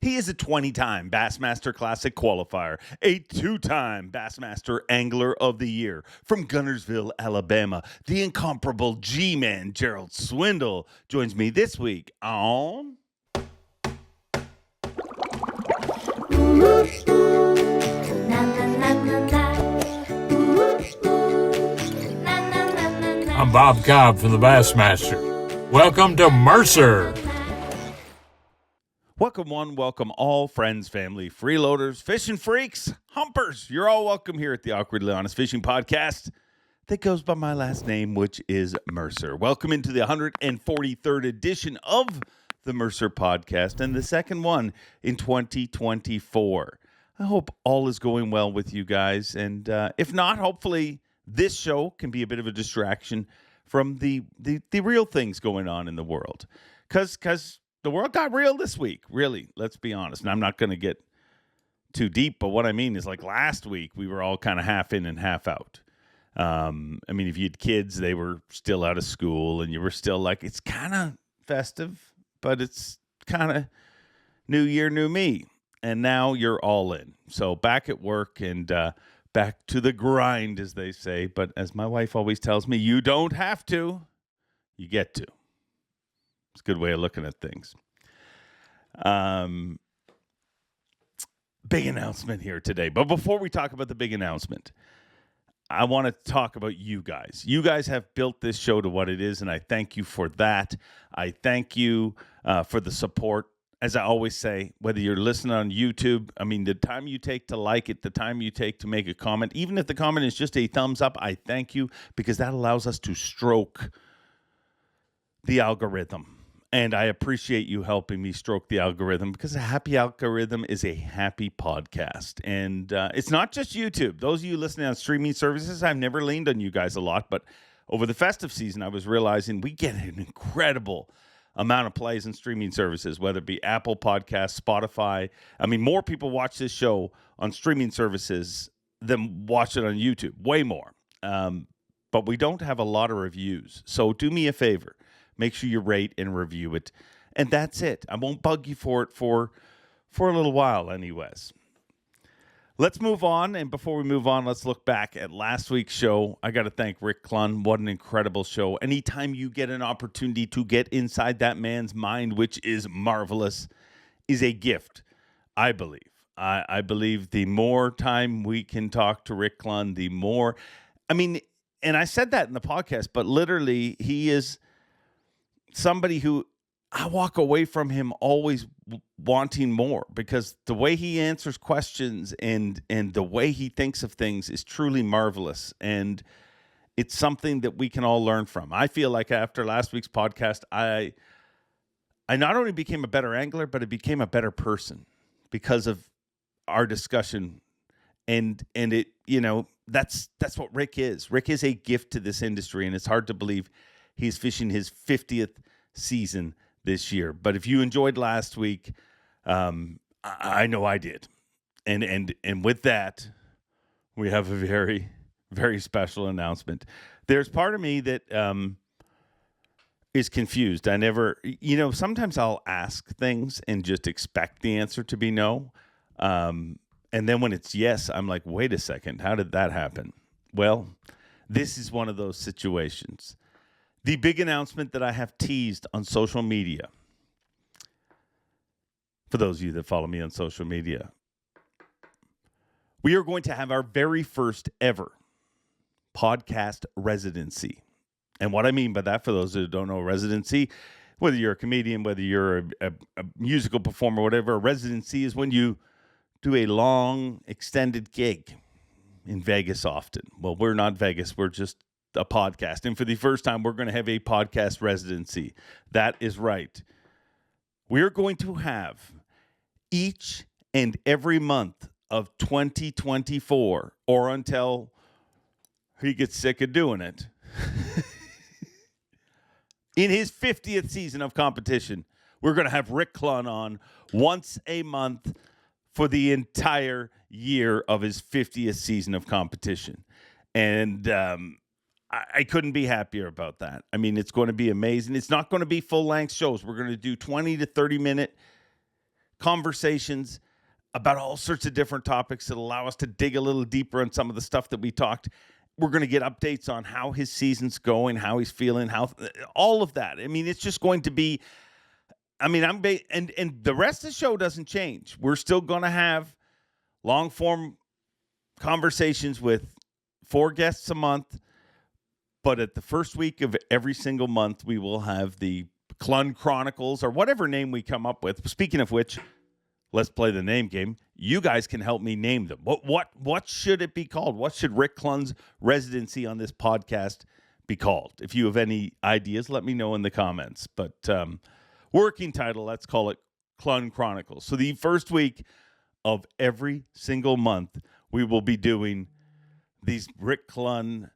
He is a 20-time Bassmaster Classic qualifier, a 2-time Bassmaster Angler of the Year. From Gunnersville, Alabama, the incomparable G-Man Gerald Swindle joins me this week on... I'm Bob Cobb from the Bassmaster. Welcome to Mercer. Welcome one, welcome all, friends, family, freeloaders, fishing freaks, humpers. You're all welcome here at the Awkwardly Honest Fishing Podcast that goes by my last name, which is Mercer. Welcome into the 143rd edition of the Mercer Podcast and the second one in 2024. I hope all is going well with you guys. And if not, hopefully this show can be a bit of a distraction from the real things going on in the world. Because the world got real this week, really, let's be honest. And I'm not going to get too deep, but what I mean is like last week, we were all kind of half in and half out. I mean, if you had kids, they were still out of school and you were still like, it's kind of festive, but it's kind of new year, new me. And now you're all in. So back at work and back to the grind, as they say. But as my wife always tells me, you don't have to, you get to. It's a good way of looking at things. Big announcement here today. But before we talk about the big announcement, I want to talk about you guys. You guys have built this show to what it is, and I thank you for that. I thank you for the support. As I always say, whether you're listening on YouTube, I mean, the time you take to like it, the time you take to make a comment, even if the comment is just a thumbs up, I thank you because that allows us to stroke the algorithm. And I appreciate you helping me stroke the algorithm because a happy algorithm is a happy podcast. And it's not just YouTube. Those of you listening on streaming services, I've never leaned on you guys a lot. But over the festive season, I was realizing we get an incredible amount of plays in streaming services, whether it be Apple Podcasts, Spotify. I mean, more people watch this show on streaming services than watch it on YouTube. Way more. But we don't have a lot of reviews. So do me a favor. Make sure you rate and review it. And that's it. I won't bug you for it for a little while anyways. Let's move on. And before we move on, let's look back at last week's show. I got to thank Rick Clen. What an incredible show. Anytime you get an opportunity to get inside that man's mind, which is marvelous, is a gift, I believe. I believe the more time we can talk to Rick Clen, the more... I mean, and I said that in the podcast, but literally he is... somebody who I walk away from him always wanting more because the way he answers questions and the way he thinks of things is truly marvelous. And it's something that we can all learn from. I feel like after last week's podcast, I not only became a better angler, but I became a better person because of our discussion. And it, you know, that's what Rick is. Rick is a gift to this industry, and it's hard to believe he's fishing his 50th season this year. But if you enjoyed last week, I know I did. And with that, we have a very, very special announcement. There's part of me that is confused. I never, you know, sometimes I'll ask things and just expect the answer to be no. And then when it's yes, I'm like, wait a second, how did that happen? Well, this is one of those situations. The big announcement that I have teased on social media, for those of you that follow me on social media, we are going to have our very first ever podcast residency. And what I mean by that, for those who don't know, residency, whether you're a comedian, whether you're a musical performer, whatever, a residency is when you do a long, extended gig in Vegas often. Well, we're not Vegas. We're just a podcast. And for the first time, we're going to have a podcast residency. That is right. We're going to have each and every month of 2024, or until he gets sick of doing it, in his 50th season of competition, we're going to have Rick Clen on once a month for the entire year of his 50th season of competition. And I couldn't be happier about that. I mean, it's going to be amazing. It's not going to be full-length shows. We're going to do 20 to 30-minute conversations about all sorts of different topics that allow us to dig a little deeper on some of the stuff that we talked. We're going to get updates on how his season's going, how he's feeling, all of that. I mean, it's just going to be, and the rest of the show doesn't change. We're still going to have long form conversations with 4 guests a month. But at the first week of every single month, we will have the Clen Chronicles, or whatever name we come up with. Speaking of which, let's play the name game. You guys can help me name them. What should it be called? What should Rick Clen's residency on this podcast be called? If you have any ideas, let me know in the comments. But working title, let's call it Clen Chronicles. So the first week of every single month, we will be doing these Rick Clen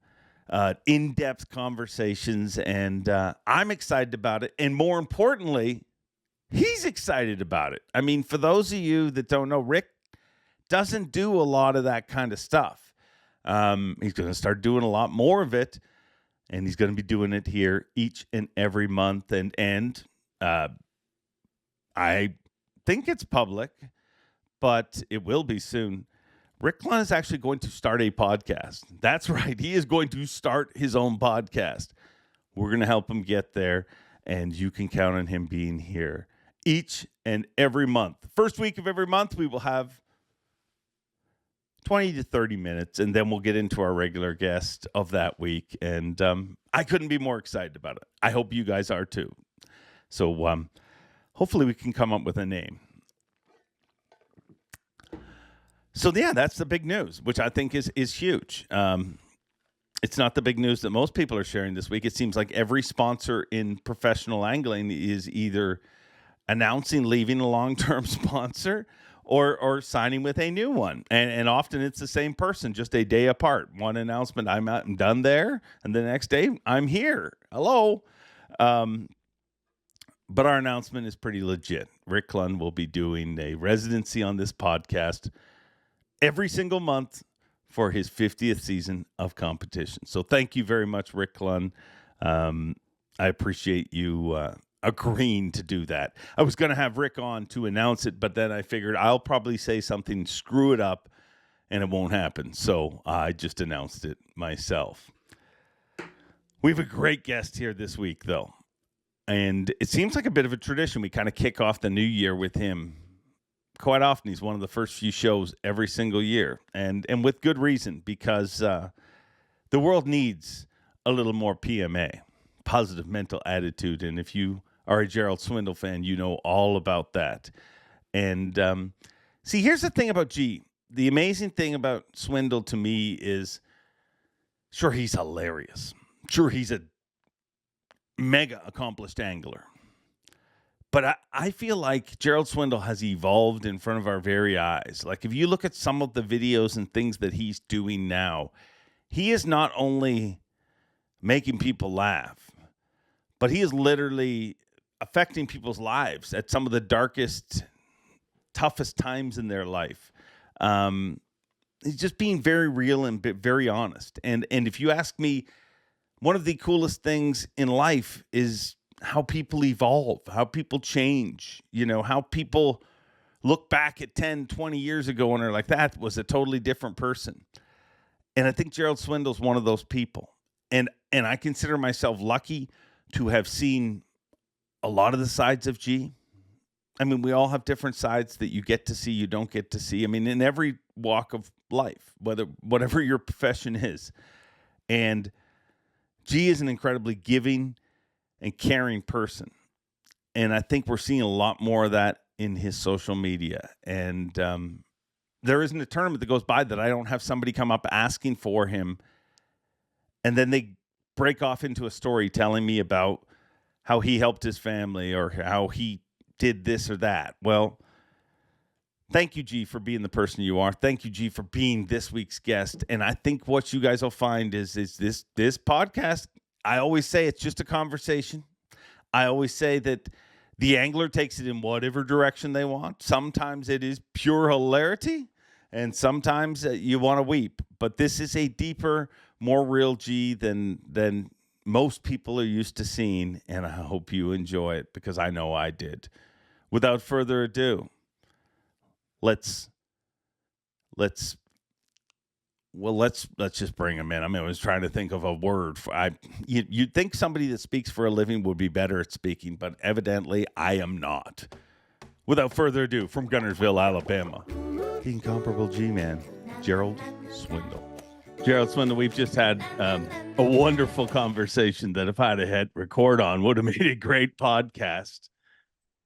in-depth conversations, and I'm excited about it. And more importantly, he's excited about it. I mean, for those of you that don't know, Rick doesn't do a lot of that kind of stuff. He's going to start doing a lot more of it, and he's going to be doing it here each and every month. And I think it's public, but it will be soon. Rick Clen is actually going to start a podcast. That's right. He is going to start his own podcast. We're going to help him get there, and you can count on him being here each and every month. First week of every month, we will have 20 to 30 minutes, and then we'll get into our regular guest of that week. And I couldn't be more excited about it. I hope you guys are too. So hopefully we can come up with a name. So, yeah, that's the big news, which I think is huge. It's not the big news that most people are sharing this week. It seems like every sponsor in professional angling is either announcing leaving a long-term sponsor or signing with a new one. And often it's the same person, just a day apart. One announcement, I'm out and done there, and the next day, I'm here. Hello. But our announcement is pretty legit. Rick Clen will be doing a residency on this podcast every single month for his 50th season of competition. So thank you very much, Rick Clen. I appreciate you agreeing to do that. I was going to have Rick on to announce it, but then I figured I'll probably say something, screw it up, and it won't happen. So I just announced it myself. We have a great guest here this week, though. And it seems like a bit of a tradition. We kind of kick off the new year with him. Quite often, he's one of the first few shows every single year, and with good reason, because the world needs a little more PMA, positive mental attitude. And if you are a Gerald Swindle fan, you know all about that. And see, here's the thing about G. The amazing thing about Swindle to me is, sure, he's hilarious. Sure, he's a mega accomplished angler. But I feel like Gerald Swindle has evolved in front of our very eyes. Like, if you look at some of the videos and things that he's doing now, he is not only making people laugh, but he is literally affecting people's lives at some of the darkest, toughest times in their life. He's just being very real and very honest. And if you ask me, one of the coolest things in life is how people evolve, how people change, how people look back at 10, 20 years ago and are like, that was a totally different person. And I think Gerald Swindle's one of those people. And I consider myself lucky to have seen a lot of the sides of G. I mean, we all have different sides that you get to see, you don't get to see. I mean, in every walk of life, whatever your profession is. And G is an incredibly giving and caring person. And I think we're seeing a lot more of that in his social media. And there isn't a tournament that goes by that I don't have somebody come up asking for him. And then they break off into a story telling me about how he helped his family or how he did this or that. Well, thank you, G, for being the person you are. Thank you, G, for being this week's guest. And I think what you guys will find is this podcast, I always say it's just a conversation. I always say that the angler takes it in whatever direction they want. Sometimes it is pure hilarity, and sometimes you want to weep. But this is a deeper, more real G than most people are used to seeing, and I hope you enjoy it because I know I did. Without further ado, let's just bring him in. I mean, I was trying to think of a word for you'd think somebody that speaks for a living would be better at speaking, but evidently I am not. Without further ado, from Gunnersville, Alabama, the incomparable G-Man, Gerald Swindle. Gerald Swindle, we've just had a wonderful conversation that if I'd have hit record on would have made a great podcast.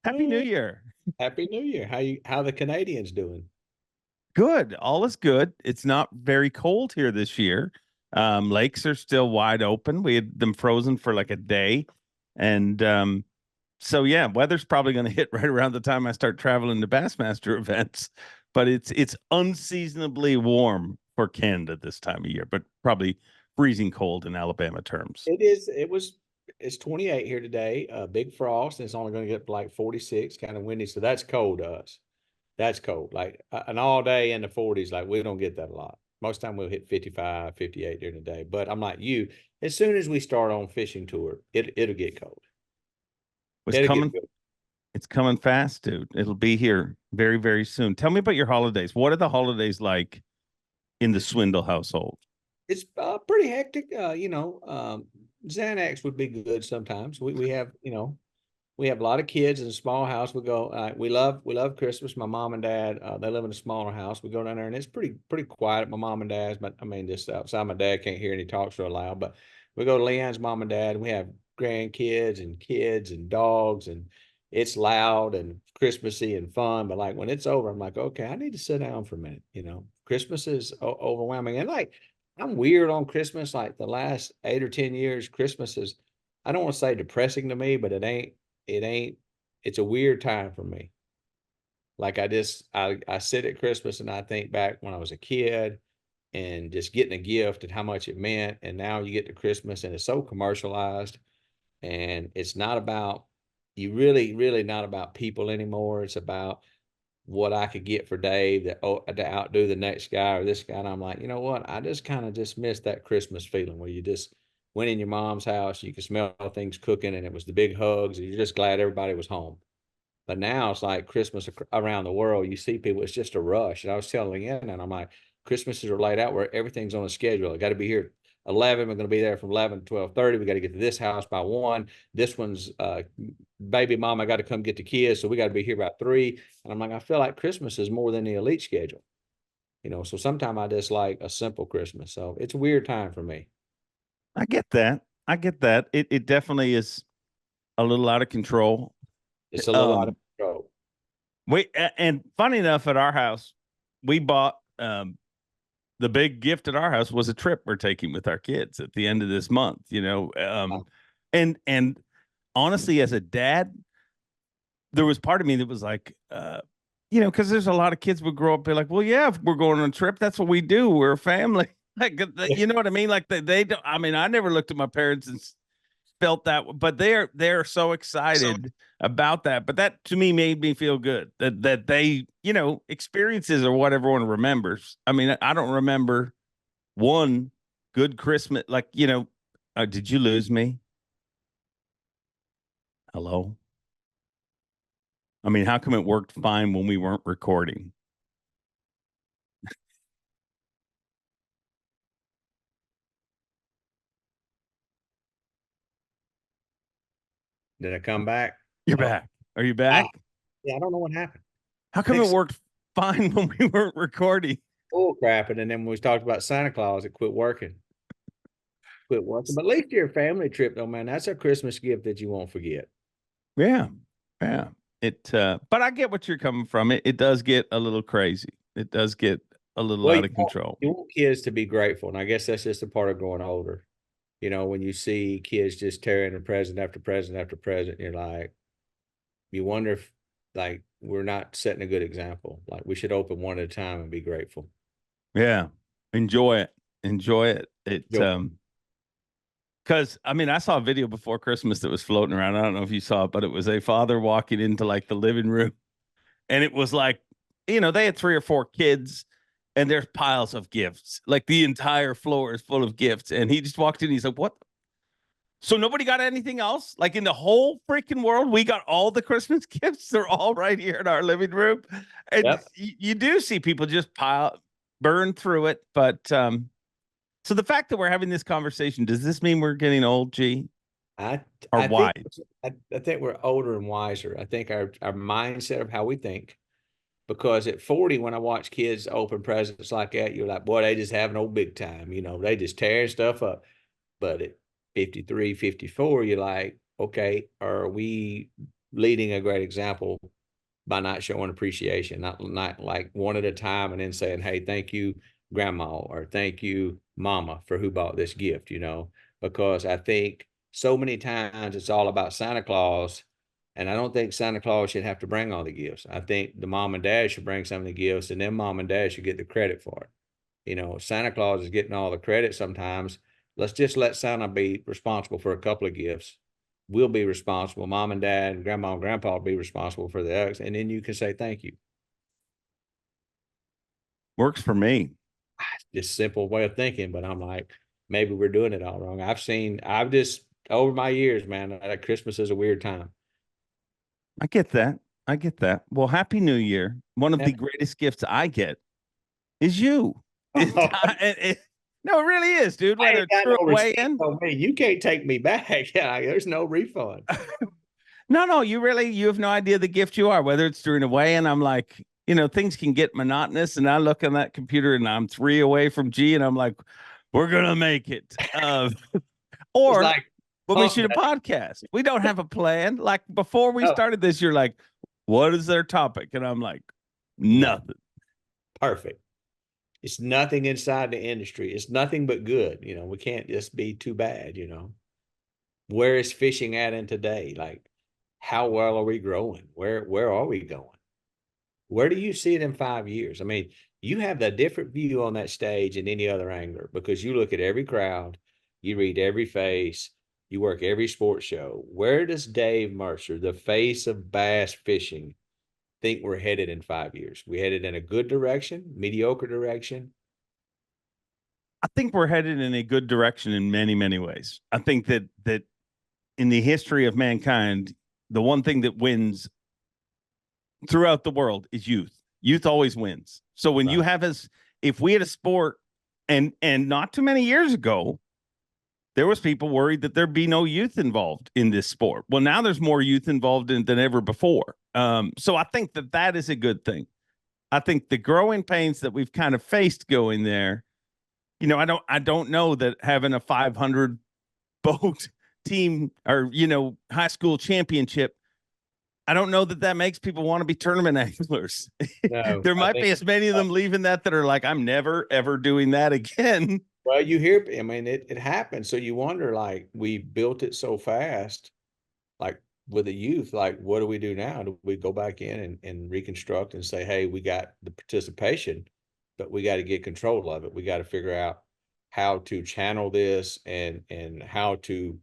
Happy New Year. Happy New Year. How the Canadians doing? Good. All is good. It's not very cold here this year. Lakes are still wide open. We had them frozen for like a day. And so, yeah, weather's probably going to hit right around the time I start traveling to Bassmaster events. But it's unseasonably warm for Canada this time of year, but probably freezing cold in Alabama terms. It's 28 here today. Big frost, and it's only going to get like 46, kind of windy. So that's cold to us. That's cold. Like an all day in the 40s, like we don't get that a lot. Most time we'll hit 55, 58 during the day. But I'm like you, as soon as we start on fishing tour, it'll get cold. It's coming fast, dude. It'll be here very, very soon. Tell me about your holidays. What are the holidays like in the Swindle household? It's pretty hectic. Xanax would be good sometimes. We have, we have a lot of kids in a small house. We go, we love Christmas. My mom and dad, they live in a smaller house. We go down there and it's pretty quiet at my mom and dad's, but I mean, just outside my dad can't hear any talks real loud, but we go to Leon's mom and dad and we have grandkids and kids and dogs and it's loud and Christmassy and fun. But like when it's over, I'm like, okay, I need to sit down for a minute. Christmas is overwhelming. And like, I'm weird on Christmas. Like the last 8 or 10 years, Christmas is, I don't want to say depressing to me, but it's a weird time for me. Like I sit at Christmas and I think back when I was a kid and just getting a gift and how much it meant. And now you get to Christmas and it's so commercialized and it's not about, you really not about people anymore. It's about what I could get for Dave to outdo the next guy or this guy. And I'm like, you know what? I just kind of just miss that Christmas feeling where you just went in your mom's house, you could smell things cooking and it was the big hugs and you're just glad everybody was home. But now it's like Christmas around the world. You see people, it's just a rush. And I was telling Ian, and I'm like, Christmases are laid out where everything's on a schedule. I got to be here 11. We're going to be there from 11 to 12:30. We got to get to this house by 1. This one's baby mom. I got to come get the kids. So we got to be here by 3. And I'm like, I feel like Christmas is more than the elite schedule. So sometimes I just like a simple Christmas. So it's a weird time for me. I get that. It definitely is a little out of control. It's a little out of control. And funny enough, at our house, we bought the big gift at our house was a trip we're taking with our kids at the end of this month. And honestly, as a dad, there was part of me that was like, because there's a lot of kids would grow up and be like, well, yeah, if we're going on a trip, that's what we do. We're a family. Like, you know what I mean? Like they don't. I mean, I never looked at my parents and felt that, but they're so excited about that. But that to me made me feel good that they, experiences are what everyone remembers. I mean, I don't remember one good Christmas. Like, did you lose me? Hello? I mean, how come it worked fine when we weren't recording? Did I come back? You're back. Are you back? Yeah, I don't know what happened. How come it worked fine when we weren't recording? Bull crapping, and then when we talked about Santa Claus, it quit working. But at least your family trip, though, man, that's a Christmas gift that you won't forget. Yeah. But I get what you're coming from. It does get a little crazy. It does get a little out of control. You want kids to be grateful, and I guess that's just a part of growing older. When you see kids just tearing a present after present after present, you're like, you wonder if, like, we're not setting a good example. Like, we should open one at a time and be grateful. Yeah. Enjoy it. Because, I mean, I saw a video before Christmas that was floating around. I don't know if you saw it, but it was a father walking into like the living room. And it was like, they had 3 or 4 kids and there's piles of gifts. Like the entire floor is full of gifts. And he just walked in. He's like, what? So nobody got anything else? Like in the whole freaking world, we got all the Christmas gifts. They're all right here in our living room. And Yep. you do see people just burn through it. But so the fact that we're having this conversation, does this mean we're getting old, G? I Or I think why? I think we're older and wiser. I think our mindset of how we think. Because at 40, when I watch kids open presents like that, you're like, boy, they just having old big time. They just tearing stuff up. But at 53, 54, you're like, okay, are we leading a great example by not showing appreciation, not like one at a time and then saying, hey, thank you, grandma, or thank you, mama, for who bought this gift, because I think so many times it's all about Santa Claus. And I don't think Santa Claus should have to bring all the gifts. I think the mom and dad should bring some of the gifts, and then mom and dad should get the credit for it. Santa Claus is getting all the credit sometimes. Let's just let Santa be responsible for a couple of gifts. We'll be responsible. Mom and dad and grandma and grandpa will be responsible for the others. And then you can say thank you. Works for me. Just simple way of thinking, but I'm like, maybe we're doing it all wrong. I've just, over my years, man, that Christmas is a weird time. I get that. I get that. Well, Happy New Year. One of the greatest gifts I get is you. No, it really is, dude. Whether it's through a weigh-in. You can't take me back. Yeah, there's no refund. No, you have no idea the gift you are. Whether it's during a weigh-in, I'm like, things can get monotonous, and I look on that computer and I'm 3 away from G, and I'm like, we're gonna make it. Or like, when we shoot a podcast, we don't have a plan. Like before we started this, you're like, what is their topic? And I'm like, nothing. Perfect. It's nothing inside the industry. It's nothing but good. We can't just be too bad. Where is fishing at in today? Like, how well are we growing? Where are we going? Where do you see it in 5 years? I mean, you have the different view on that stage than any other angler, because you look at every crowd, you read every face, you work every sports show. Where does Dave Mercer, the face of bass fishing, think we're headed in 5 years? We headed in a good direction, mediocre direction? I think we're headed in a good direction in many, many ways. I think that in the history of mankind, the one thing that wins throughout the world is youth. Youth always wins. So when you have if we had a sport, and not too many years ago, there was people worried that there'd be no youth involved in this sport. Well, now there's more youth involved than ever before. So I think that is a good thing. I think the growing pains that we've kind of faced going there, I don't know that having a 500 boat team or, high school championship, I don't know that makes people want to be tournament anglers. No, There might be as many of them leaving that are like, I'm never, ever doing that again. Well, you hear, I mean, it happens. So you wonder, like, we built it so fast, like with the youth, like, what do we do now? Do we go back in and reconstruct and say, hey, we got the participation, but we got to get control of it. We got to figure out how to channel this and how to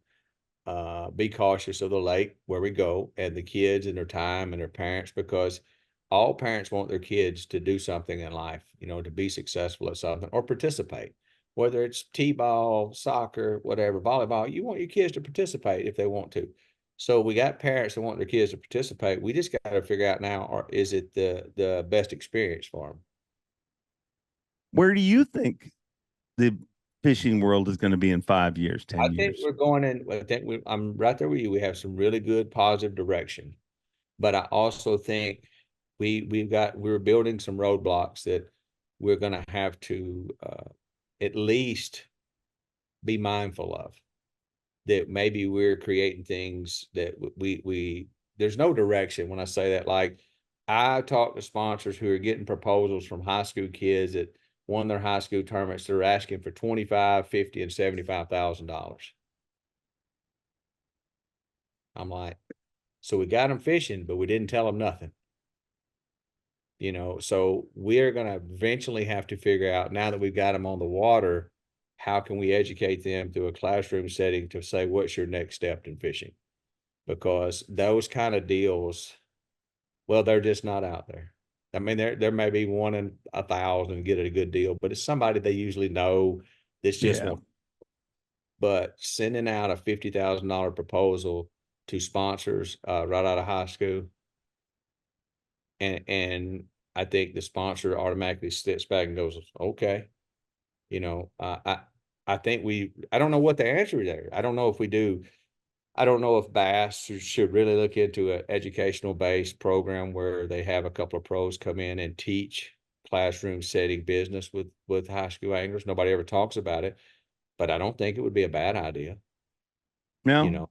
be cautious of the lake where we go, and the kids and their time and their parents, because all parents want their kids to do something in life, to be successful at something or participate, whether it's t-ball, soccer, whatever, volleyball. You want your kids to participate if they want to. So we got parents that want their kids to participate. We just got to figure out now, or is it the best experience for them? Where do you think the fishing world is going to be in 5 years, 10 years? I think we're going in. I'm right there with you. We have some really good positive direction, but I also think we're building some roadblocks that we're going to have to at least be mindful of. That maybe we're creating things that there's no direction. When I say that, like, I talk to sponsors who are getting proposals from high school kids that won their high school tournaments. They're asking for $25,000, $50,000, and $75,000. I'm like, so we got them fishing, but we didn't tell them nothing. So we're going to eventually have to figure out, now that we've got them on the water, how can we educate them through a classroom setting to say, what's your next step in fishing? Because those kind of deals, well, they're just not out there. I mean, there may be 1 in 1,000 get a good deal, but it's somebody they usually know that's just one. but sending out a $50,000 proposal to sponsors right out of high school, and I think the sponsor automatically steps back and goes, okay, I think I don't know what the answer is there. I don't know if we do. I don't know if Bass should really look into an educational based program where they have a couple of pros come in and teach classroom setting business with high school anglers. Nobody ever talks about it, but I don't think it would be a bad idea, you No.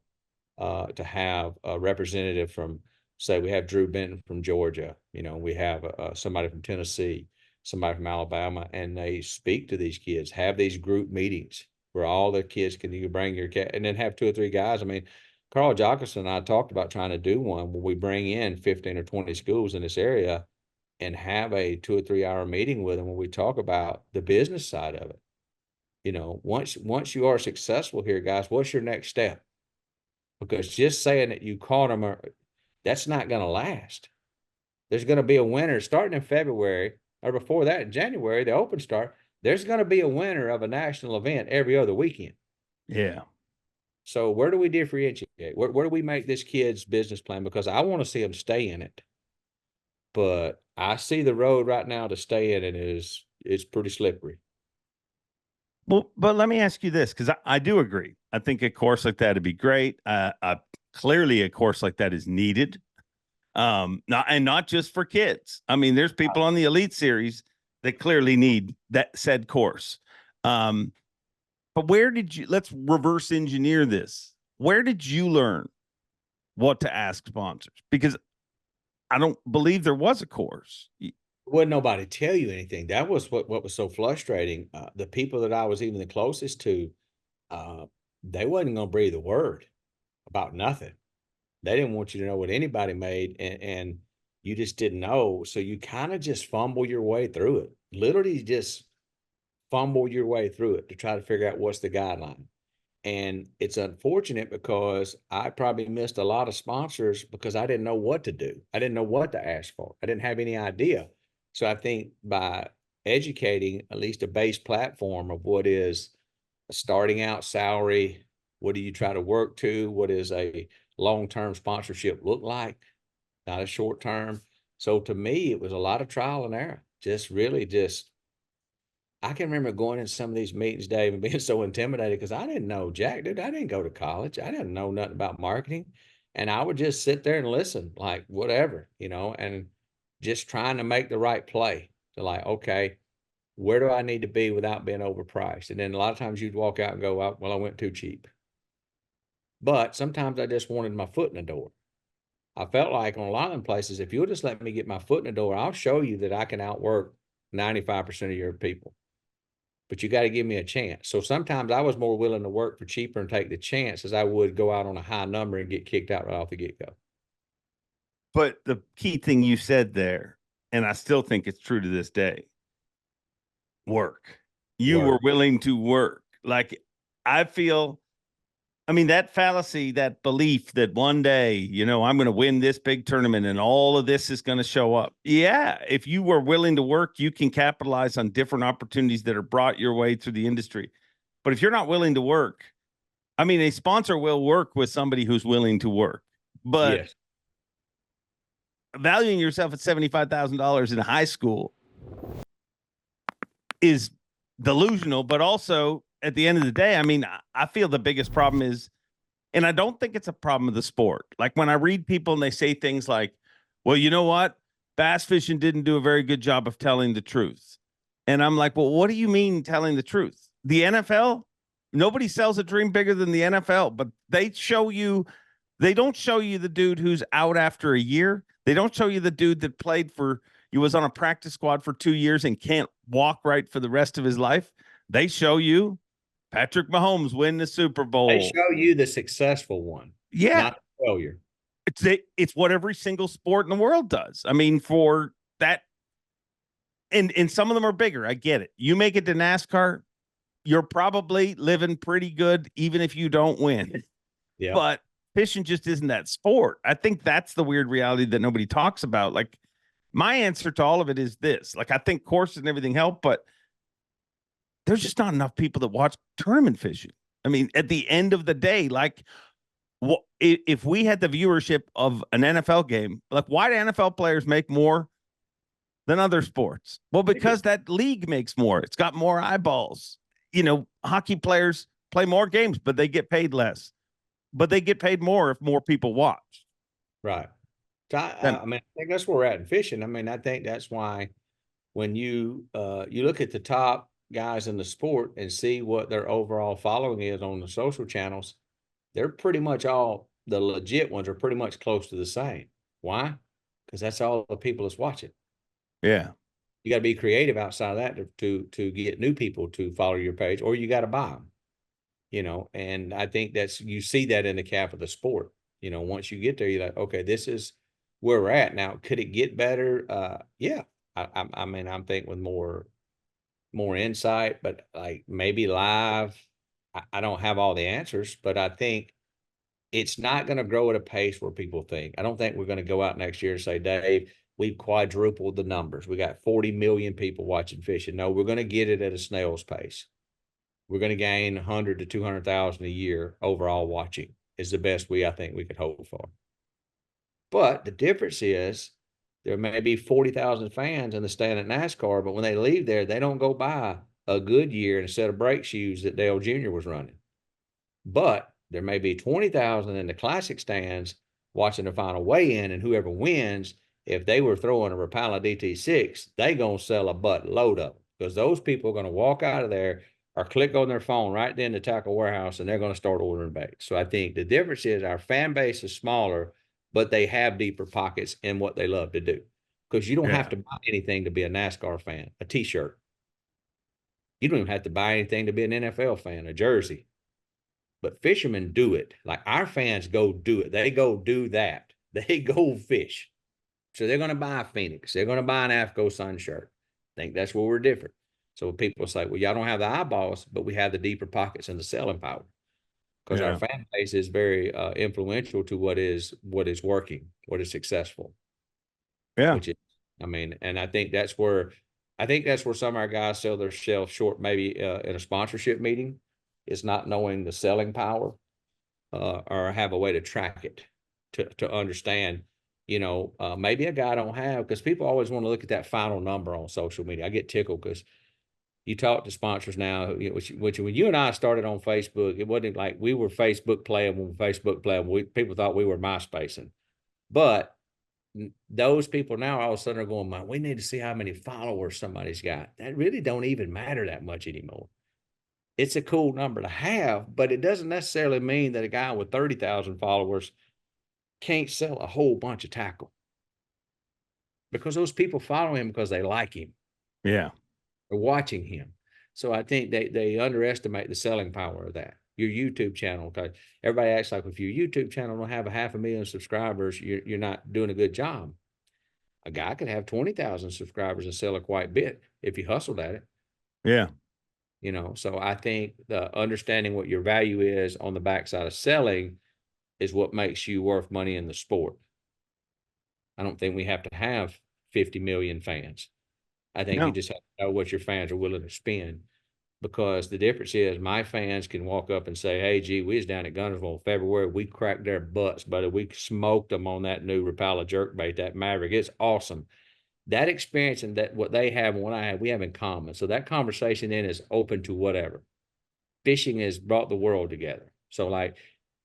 know, to have a representative from, say, we have Drew Benton from Georgia, we have somebody from Tennessee, somebody from Alabama, and they speak to these kids, have these group meetings where all the kids can, you can bring your cat, and then have 2 or 3 guys. I mean, Carl Jockerson and I talked about trying to do one where we bring in 15 or 20 schools in this area and have a 2 or 3 hour meeting with them where we talk about the business side of it. Once you are successful here, guys, what's your next step? Because just saying that you caught them, that's not going to last. There's going to be a winner starting in February, or before that in January, the open start. There's going to be a winner of a national event every other weekend. Yeah. So where do we differentiate? Where do we make this kid's business plan? Because I want to see them stay in it, but I see the road right now to stay in it is pretty slippery. Well, but let me ask you this, because I do agree. I think a course like that would be great. Clearly, a course like that is needed. Not just for kids. I mean, there's people on the Elite Series that clearly need that said course. But let's reverse engineer this. Where did you learn what to ask sponsors? Because I don't believe there was a course. Wouldn't nobody tell you anything. That was what was so frustrating. The people that I was even the closest to, they wasn't going to breathe a word about nothing. They didn't want you to know what anybody made, and you just didn't know. So you kind of just fumble your way through it. Literally just fumble your way through it to try to figure out what's the guideline. And it's unfortunate because I probably missed a lot of sponsors because I didn't know what to do. I didn't know what to ask for. I didn't have any idea. So I think by educating at least a base platform of what is a starting out salary, what do you try to work to, what is a long-term sponsorship look like, not a short-term. So to me, it was a lot of trial and error. I can remember going in some of these meetings, Dave, and being so intimidated because I didn't know jack, dude. I didn't go to college. I didn't know nothing about marketing. And I would just sit there and listen, like whatever, and just trying to make the right play to like, okay, where do I need to be without being overpriced? And then a lot of times you'd walk out and go, well, I went too cheap. But sometimes I just wanted my foot in the door. I felt like on a lot of them places, if you'll just let me get my foot in the door, I'll show you that I can outwork 95% of your people. But you got to give me a chance. So sometimes I was more willing to work for cheaper and take the chance as I would go out on a high number and get kicked out right off the get-go. But the key thing you said there, and I still think it's true to this day, work. You were willing to work. Like, I feel, I mean, that fallacy, that belief that one day, I'm going to win this big tournament and all of this is going to show up. Yeah. If you were willing to work, you can capitalize on different opportunities that are brought your way through the industry. But if you're not willing to work, I mean, a sponsor will work with somebody who's willing to work, but yes. Valuing yourself at $75,000 in high school is delusional, but also at the end of the day, I mean, I feel the biggest problem is, and I don't think it's a problem of the sport. Like when I read people and they say things like, well, you know what? Bass fishing didn't do a very good job of telling the truth. And I'm like, well, what do you mean telling the truth? The NFL, nobody sells a dream bigger than the NFL, but they don't show you the dude who's out after a year. They don't show you the dude that he was on a practice squad for 2 years and can't walk right for the rest of his life. They show you Patrick Mahomes win the Super Bowl. They show you the successful one, not the failure. It's what every single sport in the world does. I mean, for that, and some of them are bigger. I get it. You make it to NASCAR, you're probably living pretty good, even if you don't win. Yeah. But fishing just isn't that sport. I think that's the weird reality that nobody talks about. Like, my answer to all of it is this. Like, I think courses and everything help, but there's just not enough people that watch tournament fishing. I mean, at the end of the day, like, if we had the viewership of an NFL game, like, why do NFL players make more than other sports? Well, because that league makes more. It's got more eyeballs. Hockey players play more games, but they get paid less. But they get paid more if more people watch. Right. So I mean, I think that's where we're at in fishing. I mean, I think that's why when you look at the top guys in the sport and see what their overall following is on the social channels, they're pretty much all, the legit ones are pretty much close to the same. Why? Because that's all the people that's watching. Yeah. You got to be creative outside of that to get new people to follow your page, or you got to buy them. And I think you see that in the cap of the sport. Once you get there, you're like, okay, this is where we're at now. Could it get better? Yeah. I mean, I'm thinking with more insight, but like maybe live. I don't have all the answers, but I think it's not going to grow at a pace where people think. I don't think we're going to go out next year and say, Dave, we've quadrupled the numbers. We got 40 million people watching fishing. No, we're going to get it at a snail's pace. We're going to gain 100 to 200,000 a year overall watching is the best I think we could hope for. But the difference is there may be 40,000 fans in the stand at NASCAR, but when they leave there, they don't go buy a Goodyear and a set of brake shoes that Dale Jr. was running. But there may be 20,000 in the classic stands watching the final weigh-in, and whoever wins, if they were throwing a Rapala DT6, they going to sell a buttload of them, because those people are going to walk out of there or click on their phone right then to Tackle Warehouse, and they're going to start ordering bait. So I think the difference is our fan base is smaller, but they have deeper pockets in what they love to do. Because you don't have to buy anything to be a NASCAR fan, a T-shirt. You don't even have to buy anything to be an NFL fan, a jersey. But fishermen do it. Like our fans go do it. They go do that. They go fish. So they're going to buy a Phoenix. They're going to buy an AFCO Sun shirt. I think that's where we're different. So people say, well, y'all don't have the eyeballs, but we have the deeper pockets and the selling power. Because our fan base is very influential to what is working, what is successful. Yeah. Which is, I mean, and I think that's where some of our guys sell themselves short, maybe in a sponsorship meeting, is not knowing the selling power or have a way to track it to understand, maybe a guy don't have, because people always want to look at that final number on social media. I get tickled because you talk to sponsors now, which when you and I started on Facebook, it wasn't like we were Facebook playing when Facebook playing. People thought we were MySpacing. But those people now all of a sudden are going, man, we need to see how many followers somebody's got. That really don't even matter that much anymore. It's a cool number to have, but it doesn't necessarily mean that a guy with 30,000 followers can't sell a whole bunch of tackle, because those people follow him because they like him. Yeah. They're watching him. So I think they underestimate the selling power of that. Your YouTube channel, everybody acts like if your YouTube channel don't have 500,000 subscribers, you're not doing a good job. A guy could have 20,000 subscribers and sell a quite bit if he hustled at it. Yeah. So I think the understanding what your value is on the backside of selling is what makes you worth money in the sport. I don't think we have to have 50 million fans. I think you just have to know what your fans are willing to spend, because the difference is my fans can walk up and say, hey, gee, we was down at Gunnersville in February. We cracked their butts, buddy. We smoked them on that new Rapala jerkbait, that Maverick. It's awesome. That experience and that what they have and what I have, we have in common. So that conversation then is open to whatever. Fishing has brought the world together. So like,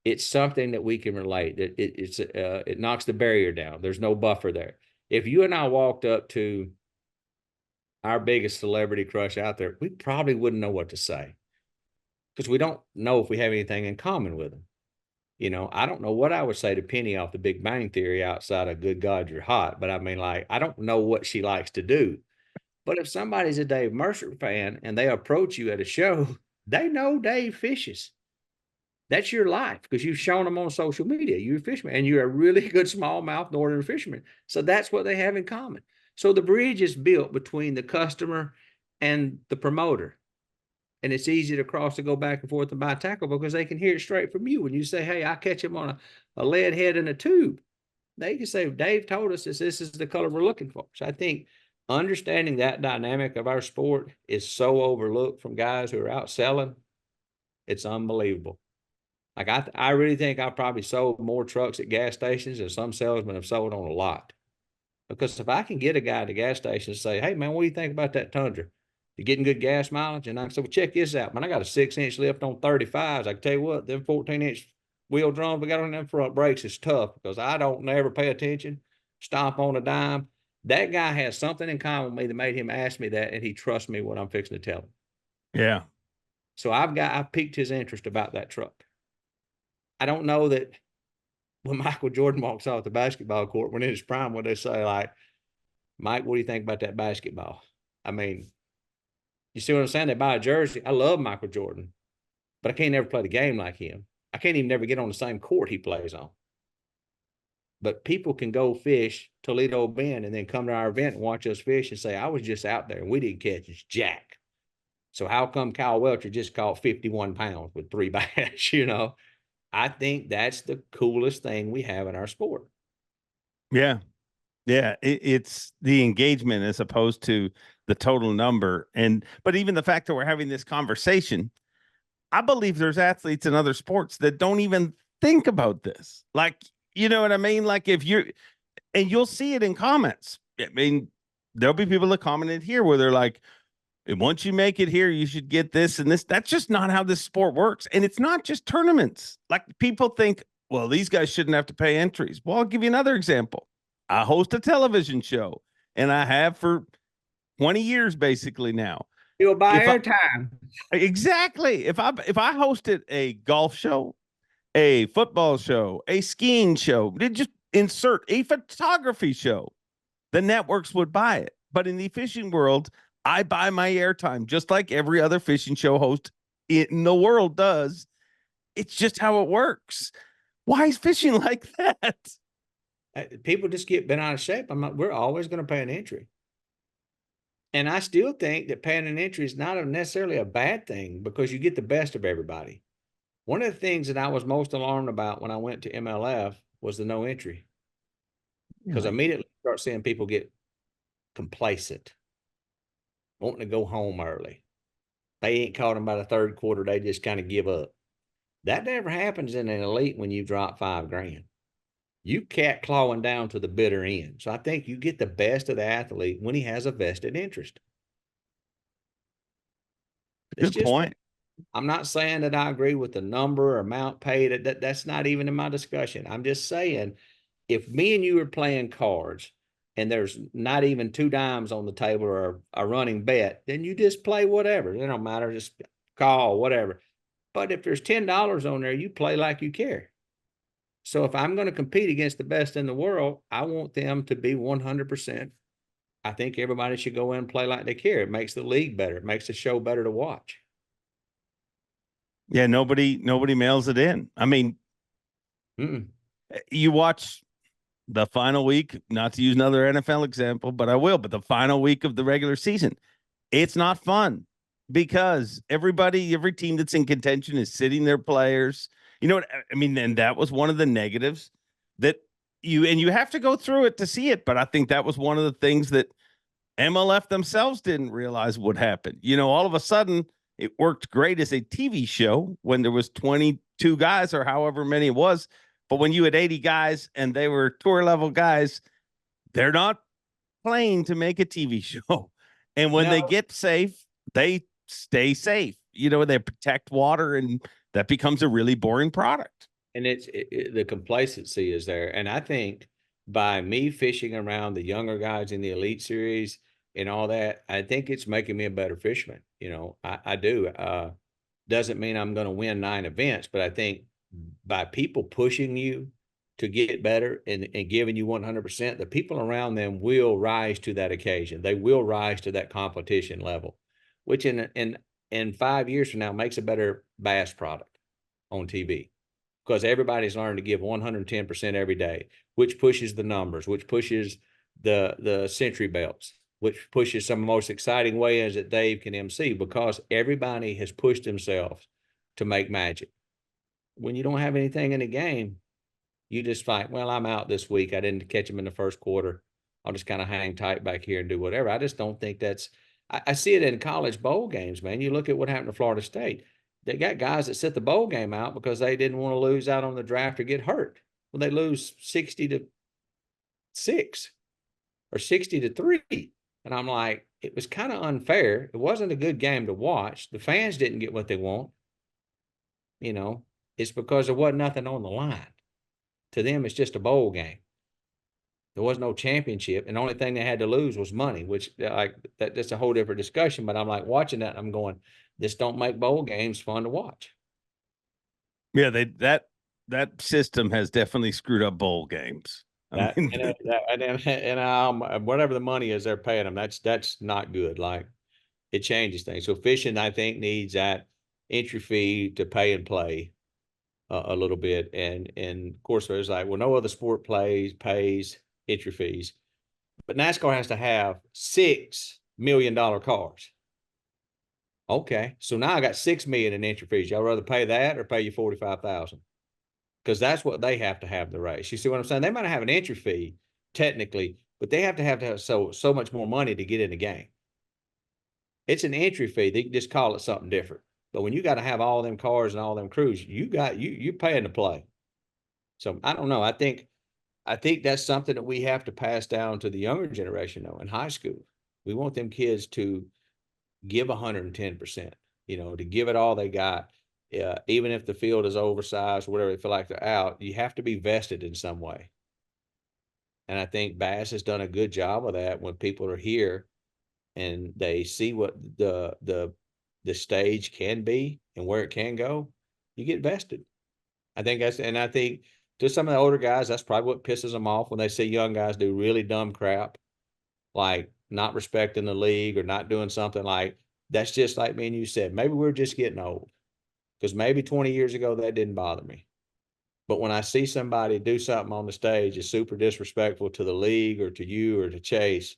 it's something that we can relate. It knocks the barrier down. There's no buffer there. If you and I walked up to our biggest celebrity crush out there, we probably wouldn't know what to say, because we don't know if we have anything in common with them. I don't know what I would say to Penny off the Big Bang Theory outside of good God, you're hot. But I mean, like, I don't know what she likes to do. But if somebody's a Dave Mercer fan and they approach you at a show, they know Dave fishes. That's your life, because you've shown them on social media. You're a fisherman and you're a really good smallmouth northern fisherman. So that's what they have in common. So the bridge is built between the customer and the promoter. And it's easy to cross to go back and forth and buy tackle, because they can hear it straight from you. When you say, hey, I catch him on a lead head in a tube, they can say, Dave told us this is the color we're looking for. So I think understanding that dynamic of our sport is so overlooked from guys who are out selling. It's unbelievable. Like I really think I've probably sold more trucks at gas stations than some salesmen have sold on a lot. Because if I can get a guy at the gas station and say, hey man, what do you think about that Tundra? You getting good gas mileage? And I can say, well, check this out, man. I got a 6-inch lift on 35s. I can tell you what, them 14-inch wheel drums we got on them front brakes is tough because I don't never pay attention, stomp on a dime. That guy has something in common with me that made him ask me that, and he trusts me what I'm fixing to tell him. Yeah. So I've piqued his interest about that truck. I don't know that when Michael Jordan walks off the basketball court, when in his prime, when they say like, Mike, what do you think about that basketball? I mean, you see what I'm saying? They buy a jersey. I love Michael Jordan, but I can't never play the game like him. I can't even never get on the same court he plays on. But people can go fish Toledo Bend and then come to our event and watch us fish and say, I was just out there and we didn't catch jack. So how come Kyle Welcher just caught 51 pounds with 3 bass? You know, I think that's the coolest thing we have in our sport. Yeah. Yeah. It's the engagement as opposed to the total number. But even the fact that we're having this conversation, I believe there's athletes in other sports that don't even think about this. Like, you know what I mean? Like and you'll see it in comments. I mean, there'll be people that commented here where they're like, once you make it here, you should get this and this. That's just not how this sport works. And it's not just tournaments. Like people think, well, these guys shouldn't have to pay entries. Well, I'll give you another example. I host a television show and I have for 20 years basically now. You'll buy airtime. Exactly. If I hosted a golf show, a football show, a skiing show, they just insert a photography show, the networks would buy it. But in the fishing world, I buy my airtime just like every other fishing show host in the world does. It's just how it works. Why is fishing like that? People just get bent out of shape. We're always going to pay an entry. And I still think that paying an entry is not necessarily a bad thing because you get the best of everybody. One of the things that I was most alarmed about when I went to MLF was the no entry. Because immediately you start seeing people get complacent, wanting to go home early. They ain't caught them by the third quarter. They just kind of give up. That never happens in an elite when you drop $5,000. You cat clawing down to the bitter end. So I think you get the best of the athlete when he has a vested interest. Good point. I'm not saying that I agree with the number or amount paid. That's not even in my discussion. I'm just saying, if me and you are playing cards and there's not even 2 dimes on the table or a running bet, then you just play whatever. It don't matter. Just call, whatever. But if there's $10 on there, you play like you care. So if I'm going to compete against the best in the world, I want them to be 100%. I think everybody should go in and play like they care. It makes the league better. It makes the show better to watch. Yeah, nobody mails it in. I mean, you watch the final week, not to use another NFL example, but I will, but the final week of the regular season, it's not fun because every team that's in contention is sitting their players. You know what I mean? And that was one of the negatives that you have to go through it to see it. But I think that was one of the things that MLF themselves didn't realize would happen. You know, all of a sudden it worked great as a TV show when there was 22 guys or however many it was. But when you had 80 guys and they were tour level guys, they're not playing to make a TV show. And when they get safe, they stay safe. You know, they protect water, and that becomes a really boring product. And the complacency is there. And I think by me fishing around the younger guys in the Elite Series and all that, I think it's making me a better fisherman. You know, I do. Doesn't mean I'm going to win 9 events, but I think by people pushing you to get better and giving you 100%, the people around them will rise to that occasion. They will rise to that competition level, which in 5 years from now makes a better bass product on TV, because everybody's learned to give 110% every day, which pushes the numbers, which pushes the century belts, which pushes some of the most exciting ways that Dave can MC, because everybody has pushed themselves to make magic. When you don't have anything in the game, you just fight, well, I'm out this week. I didn't catch him in the first quarter. I'll just kind of hang tight back here and do whatever. I just don't think I see it in college bowl games, man. You look at what happened to Florida State. They got guys that sit the bowl game out because they didn't want to lose out on the draft or get hurt. When they lose 60-6 or 60-3. And I'm like, it was kind of unfair. It wasn't a good game to watch. The fans didn't get what they want. You know, it's because there wasn't nothing on the line. To them, it's just a bowl game. There was no championship, and the only thing they had to lose was money, which that's a whole different discussion. But I'm like watching that, and I'm going, this don't make bowl games fun to watch. Yeah, that system has definitely screwed up bowl games. And whatever the money is they're paying them, that's not good. Like, it changes things. So fishing, I think, needs that entry fee to pay and play a little bit. And of course, there's like, well, no other sport pays entry fees, but NASCAR has to have $6 million cars. Okay, so now I got $6 million in entry fees. Y'all rather pay that or pay you $45,000? Because that's what they have to have the race. You see what I'm saying? They might have an entry fee technically, but they have to have so much more money to get in the game. It's an entry fee. They can just call it something different. But when you got to have all them cars and all them crews, you paying to play. So I don't know. I think that's something that we have to pass down to the younger generation, though, in high school. We want them kids to give 110%, to give it all they got. Even if the field is oversized or whatever, they feel like they're out, you have to be vested in some way. And I think Bass has done a good job of that when people are here and they see what the stage can be and where it can go, you get vested. I think to some of the older guys, that's probably what pisses them off when they see young guys do really dumb crap, like not respecting the league or not doing something. Like, that's just like me and you said, maybe we're just getting old, because maybe 20 years ago that didn't bother me. But when I see somebody do something on the stage is super disrespectful to the league or to you or to Chase,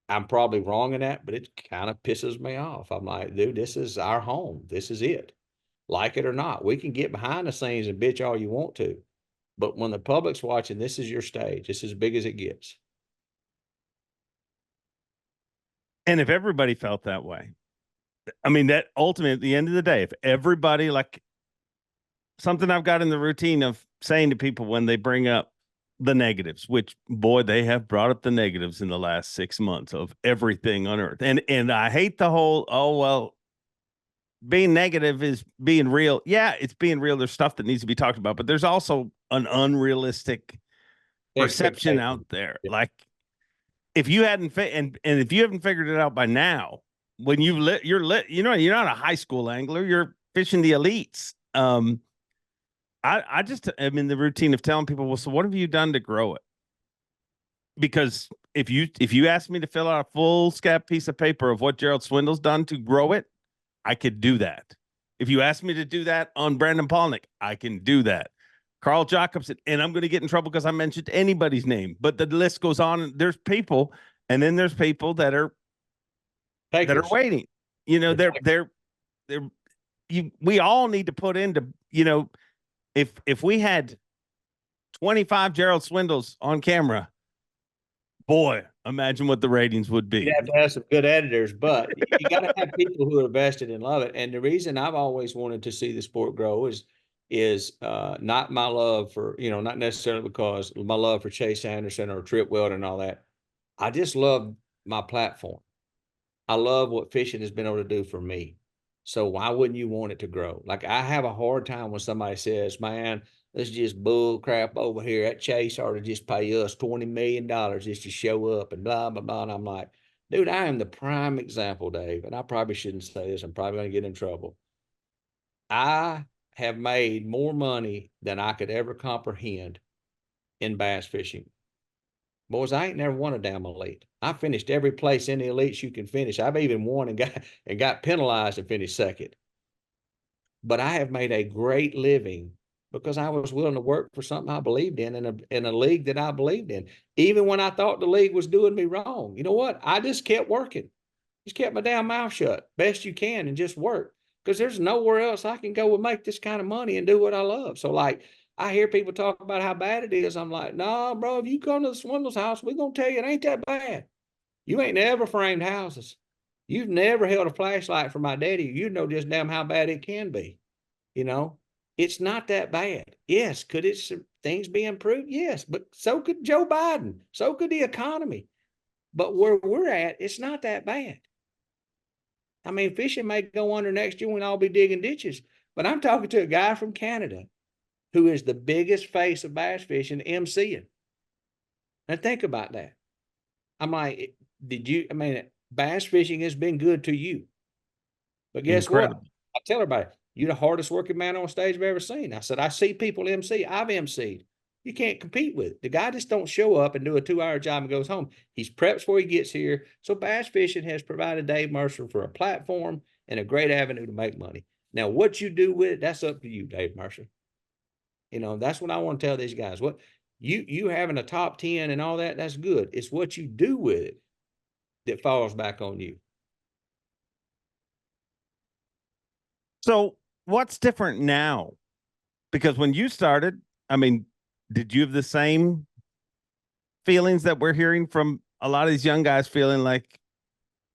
I'm probably wrong in that, but it kind of pisses me off. I'm like, dude, this is our home. This is it. Like it or not, we can get behind the scenes and bitch all you want to. But when the public's watching, this is your stage. This is as big as it gets. And if everybody felt that way, I mean, that ultimately, at the end of the day, if everybody, like, something I've got in the routine of saying to people when they bring up the negatives, which, boy, they have brought up the negatives in the last 6 months of everything on earth. And I hate the whole, oh, well, being negative is being real. Yeah, it's being real. There's stuff that needs to be talked about, but there's also an unrealistic perception out there. Yeah. Like, if you hadn't and if you haven't figured it out by now, when you're not a high school angler, you're fishing the elites. I just am in the routine of telling people, well, so what have you done to grow it? Because if you ask me to fill out a full scab piece of paper of what Gerald Swindle's done to grow it, I could do that. If you ask me to do that on Brandon Palnick, I can do that. Carl Jacobson, and I'm going to get in trouble because I mentioned anybody's name, but the list goes on. And there's people, and then there's people that are waiting. We all need to put into, if we had 25 Gerald Swindles on camera, boy, imagine what the ratings would be. You have to have some good editors, but you got to have people who are vested and love it. And the reason I've always wanted to see the sport grow is not my love for, not necessarily because my love for Chase Anderson or Trip Weldon and all that. I just love my platform. I love what fishing has been able to do for me. So why wouldn't you want it to grow? Like, I have a hard time when somebody says, man, this is just bull crap over here. That Chase ought to just pay us $20 million just to show up and blah, blah, blah. And I'm like, dude, I am the prime example, Dave. And I probably shouldn't say this. I'm probably going to get in trouble. I have made more money than I could ever comprehend in bass fishing. Boys, I ain't never won a damn elite. I finished every place in the elites you can finish. I've even won and got penalized and finished second. But I have made a great living because I was willing to work for something I believed in a league that I believed in. Even when I thought the league was doing me wrong. You know what? I just kept working. Just kept my damn mouth shut best you can and just work. Because there's nowhere else I can go and make this kind of money and do what I love. So, like, I hear people talk about how bad it is. I'm like, nah, bro, if you come to the Swindle's house, we're going to tell you it ain't that bad. You ain't never framed houses. You've never held a flashlight for my daddy. You know just damn how bad it can be. You know, it's not that bad. Yes. Could it things be improved? Yes. But so could Joe Biden. So could the economy. But where we're at, it's not that bad. I mean, fishing may go under next year when I'll be digging ditches. But I'm talking to a guy from Canada who is the biggest face of bass fishing, MCing. Now think about that. I'm like, bass fishing has been good to you. But guess Incredible. what? I tell everybody, you're the hardest working man on stage I've ever seen. I said, I see people MC. I've MC'd. You can't compete with it. The guy just don't show up and do a 2-hour job and goes home. He's prepped before he gets here. So bass fishing has provided Dave Mercer for a platform and a great avenue to make money. Now, what you do with it, that's up to you, Dave Mercer. You know, that's what I want to tell these guys. What you having a top 10 and all that, that's good. It's what you do with it that falls back on you. So what's different now? Because when you started, I mean, did you have the same feelings that we're hearing from a lot of these young guys feeling like?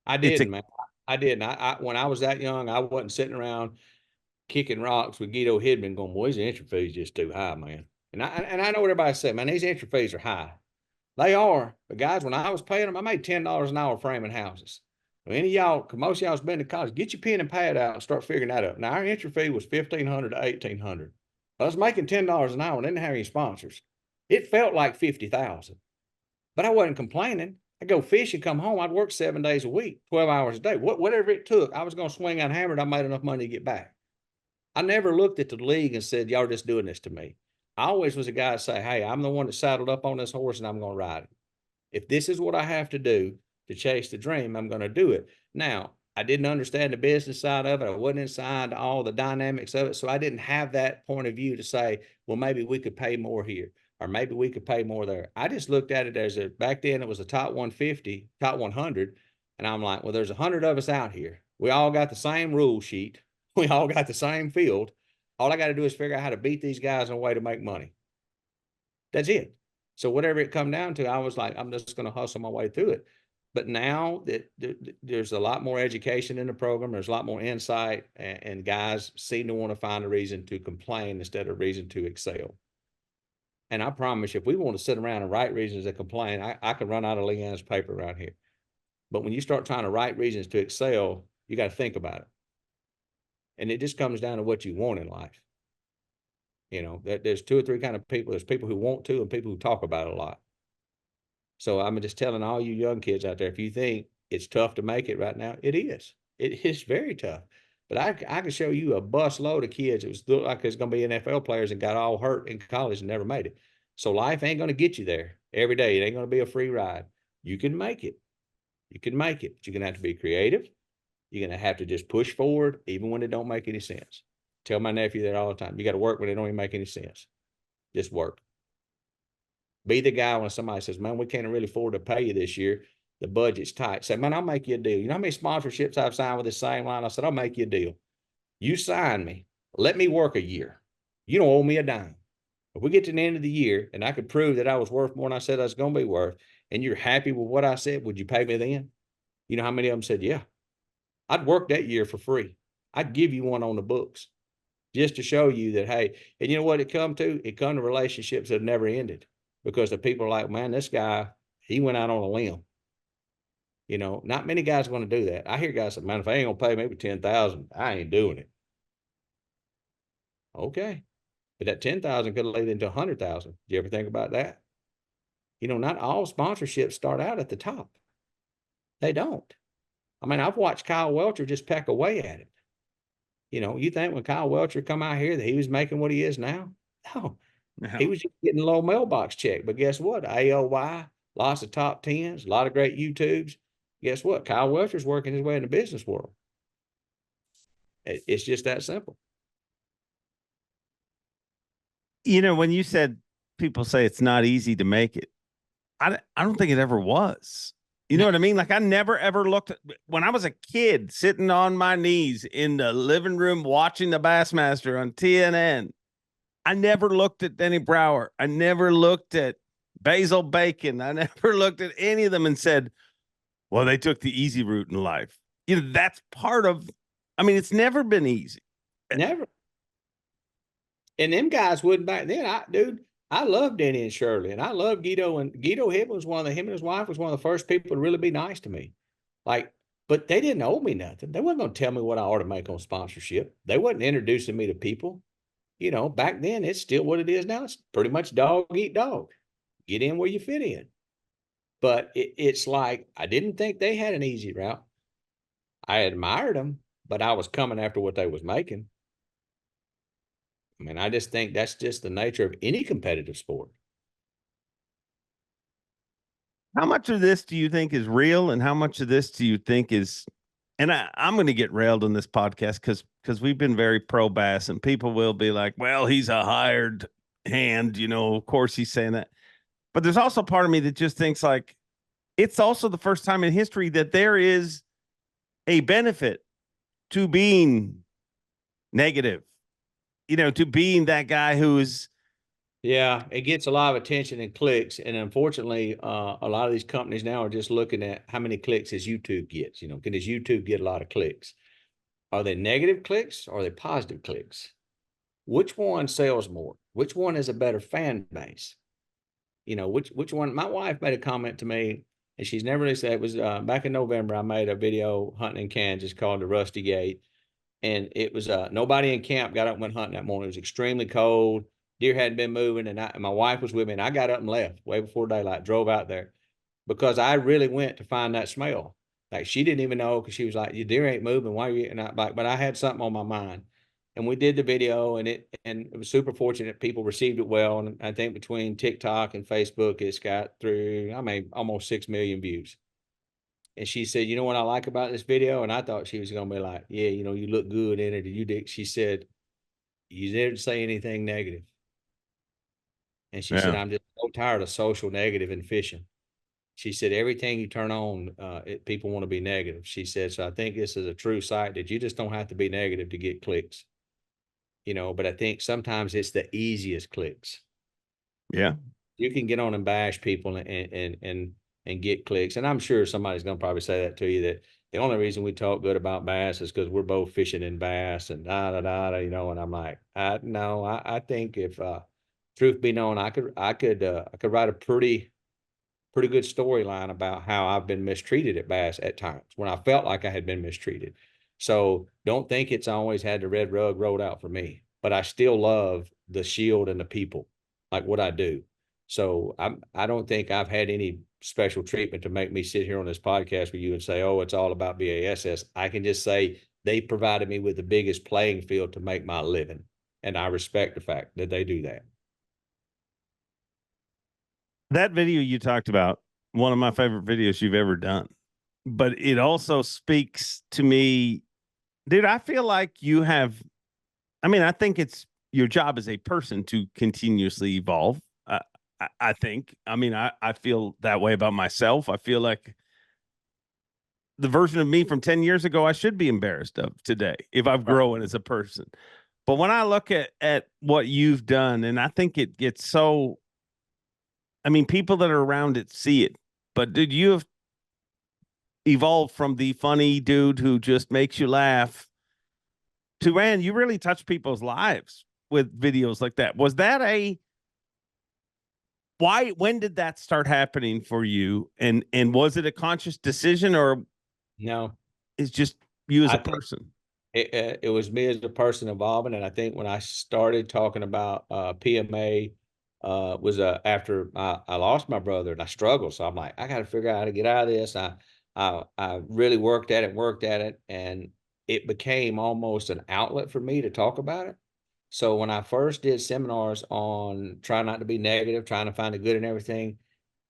I didn't, man. I didn't. When I was that young, I wasn't sitting around kicking rocks with Guido Hidman going, boy, his entry fee's just too high, man. And I know what everybody said, man, these entry fees are high. They are. But guys, when I was paying them, I made $10 an hour framing houses. Well, any of y'all, most of y'all's been to college, get your pen and pad out and start figuring that up. Now, our entry fee was $1,500 to $1,800. I was making $10 an hour and didn't have any sponsors. It felt like $50,000. But I wasn't complaining. I'd go fishing, come home. I'd work 7 days a week, 12 hours a day. Whatever it took, I was going to swing out hammered. I made enough money to get back. I never looked at the league and said, y'all are just doing this to me. I always was a guy to say, hey, I'm the one that saddled up on this horse and I'm going to ride it. If this is what I have to do to chase the dream, I'm going to do it. Now, I didn't understand the business side of it. I wasn't inside all the dynamics of it. So I didn't have that point of view to say, well, maybe we could pay more here, or maybe we could pay more there. I just looked at it as back then it was a top 150, top 100. And I'm like, well, there's 100 of us out here. We all got the same rule sheet. We all got the same field. All I got to do is figure out how to beat these guys in a way to make money. That's it. So whatever it come down to, I was like, I'm just going to hustle my way through it. But now that there's a lot more education in the program, there's a lot more insight, and guys seem to want to find a reason to complain instead of reason to excel. And I promise you, if we want to sit around and write reasons to complain, I can run out of Leanne's paper around here. But when you start trying to write reasons to excel, you got to think about it. And it just comes down to what you want in life. You know, there's 2 or 3 kind of people. There's people who want to and people who talk about it a lot. So I'm just telling all you young kids out there, if you think it's tough to make it right now, it is. It is very tough. But I can show you a bus load of kids. It was looked like it's going to be NFL players and got all hurt in college and never made it. So life ain't going to get you there every day. It ain't going to be a free ride. You can make it. You can make it. But you're going to have to be creative. You're going to have to just push forward, even when it don't make any sense. Tell my nephew that all the time. You got to work when it don't even make any sense. Just work. Be the guy when somebody says, man, we can't really afford to pay you this year. The budget's tight. Say, man, I'll make you a deal. You know how many sponsorships I've signed with the same line? I said, I'll make you a deal. You sign me. Let me work a year. You don't owe me a dime. If we get to the end of the year and I could prove that I was worth more than I said I was going to be worth, and you're happy with what I said, would you pay me then? You know how many of them said, yeah. I'd work that year for free. I'd give you one on the books just to show you that, hey, and you know what it come to? It come to relationships that never ended, because the people are like, man, this guy, he went out on a limb. You know, not many guys are going to do that. I hear guys say, man, if I ain't going to pay maybe 10,000, I ain't doing it. Okay. But that 10,000 could have led into 100,000. Did you ever think about that? You know, not all sponsorships start out at the top. They don't. I mean, I've watched Kyle Welcher just peck away at it. You know, you think when Kyle Welcher come out here that he was making what he is now? No. He was just getting a low mailbox check. But guess what? AOY, lots of top 10s, a lot of great YouTubes. Guess what? Kyle Welcher's working his way in the business world. It's just that simple. You know, when you said people say it's not easy to make it, I don't think it ever was. You know what I mean? Like, I never, ever looked at, when I was a kid sitting on my knees in the living room watching the Bassmaster on TuneIn, I never looked at Denny Brower. I never looked at Basil Bacon. I never looked at any of them and said, well, they took the easy route in life. that's part of, I mean, it's never been easy. Never. And them guys wouldn't back then. I love Denny and Shirley, and I love Guido. And Guido him and his wife was one of the first people to really be nice to me. Like, but they didn't owe me nothing. They wasn't going to tell me what I ought to make on sponsorship. They wasn't introducing me to people. Back then it's still what it is now. It's pretty much dog eat dog. Get in where you fit in. But it's like, I didn't think they had an easy route. I admired them, but I was coming after what they was making. I mean, I just think that's just the nature of any competitive sport. How much of this do you think is real, and how much of this do you think is, and I'm going to get railed on this podcast because we've been very pro bass, and people will be like, well, he's a hired hand, of course he's saying that. But there's also part of me that just thinks like, it's also the first time in history that there is a benefit to being negative, to being that guy who is. Yeah, it gets a lot of attention and clicks. And unfortunately, a lot of these companies now are just looking at how many clicks his YouTube gets. Can his YouTube get a lot of clicks? Are they negative clicks or are they positive clicks? Which one sells more? Which one is a better fan base? Which one? My wife made a comment to me, and she's never really said, it was back in November. I made a video hunting in Kansas called the Rusty Gate. And it was nobody in camp got up and went hunting that morning. It was extremely cold. Deer hadn't been moving, and my wife was with me, and I got up and left way before daylight, drove out there because I really went to find that smell. Like, she didn't even know, because she was like, your deer ain't moving. Why are you? And but I had something on my mind. And we did the video, and it was super fortunate. People received it well. And I think between TikTok and Facebook, it's got through, almost 6 million views. And she said, you know what I like about this video? And I thought she was going to be like, yeah, you look good in it. And you did. She said, you didn't say anything negative. And she said, I'm just so tired of social negative and fishing. She said, everything you turn on, people want to be negative. She said, so I think this is a true site that you just don't have to be negative to get clicks. But I think sometimes it's the easiest clicks. Yeah. You can get on and bash people and get clicks. And I'm sure somebody's going to probably say that to you, that the only reason we talk good about bass is because we're both fishing in bass and and I'm like, I think if truth be known, I could write a pretty good storyline about how I've been mistreated at bass at times when I felt like I had been mistreated. So don't think it's always had the red rug rolled out for me, but I still love the shield and the people, like what I do. So I don't think I've had any special treatment to make me sit here on this podcast with you and say, oh, it's all about BASS. I can just say they provided me with the biggest playing field to make my living. And I respect the fact that they do that. That video you talked about, one of my favorite videos you've ever done, but it also speaks to me, dude. I feel like you have, I think it's your job as a person to continuously evolve. I think, I feel that way about myself. I feel like the version of me from 10 years ago, I should be embarrassed of today if I've grown as a person. But when I look at what you've done, and I think it gets so, people that are around it see it, but dude, you have evolved from the funny dude who just makes you laugh to, man, you really touch people's lives with videos like that. Was that when did that start happening for you? And was it a conscious decision, or no, it's just you as a person? It was me as a person evolving. And I think when I started talking about PMA, was after I lost my brother and I struggled. So I'm like, I got to figure out how to get out of this. I really worked at it, and it became almost an outlet for me to talk about it. So when I first did seminars on trying not to be negative, trying to find the good in everything,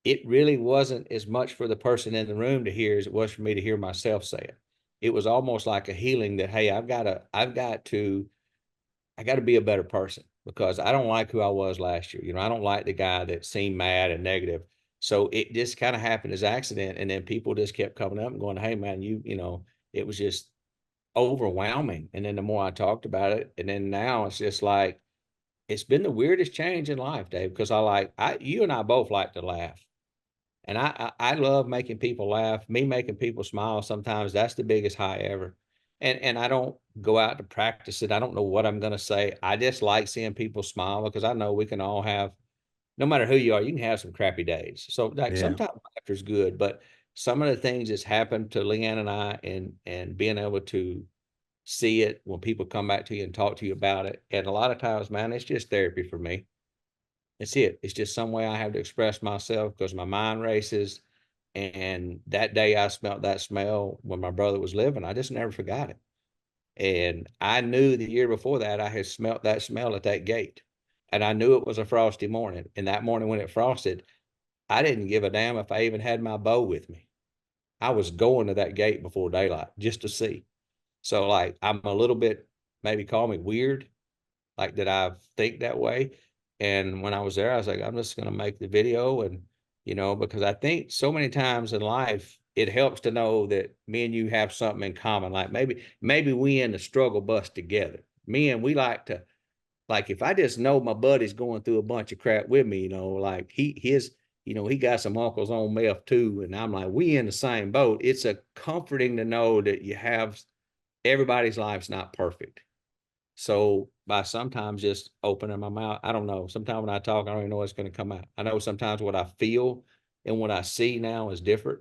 it really wasn't as much for the person in the room to hear as it was for me to hear myself say it. It was almost like a healing that, hey, I got to be a better person, because I don't like who I was last year. I don't like the guy that seemed mad and negative. So it just kind of happened as accident. And then people just kept coming up and going, hey man, it was just overwhelming. And then the more I talked about it, and then now it's just like, it's been the weirdest change in life, Dave, because you and I both like to laugh. And I love making people laugh. Me making people smile sometimes, that's the biggest high ever. And I don't go out to practice it. I don't know what I'm gonna say. I just like seeing people smile because I know we can all have, no matter who you are, you can have some crappy days. So like Yeah. sometimes laughter's good, but some of the things that's happened to Leanne and I, and being able to see it when people come back to you and talk to you about it. And a lot of times, man, it's just therapy for me. It's it. It's just some way I have to express myself because my mind races. And that day I smelt that smell when my brother was living, I just never forgot it. And I knew the year before that I had smelt that smell at that gate. And I knew it was a frosty morning. And that morning when it frosted, I didn't give a damn if I even had my bow with me. I was going to that gate before daylight just to see. So like I'm a little bit, maybe call me weird, like that I think that way. And when I was there, I was like, I'm just gonna make the video, and because I think so many times in life it helps to know that me and you have something in common. Like maybe we in the struggle bus together. We like to, like, if I just know my buddy's going through a bunch of crap with me, like he got some uncles on meth too, and I'm like, we in the same boat. It's a comforting to know that you have, everybody's life's not perfect. So by sometimes just opening my mouth, I don't know. Sometimes when I talk, I don't even know what's going to come out. I know sometimes what I feel and what I see now is different.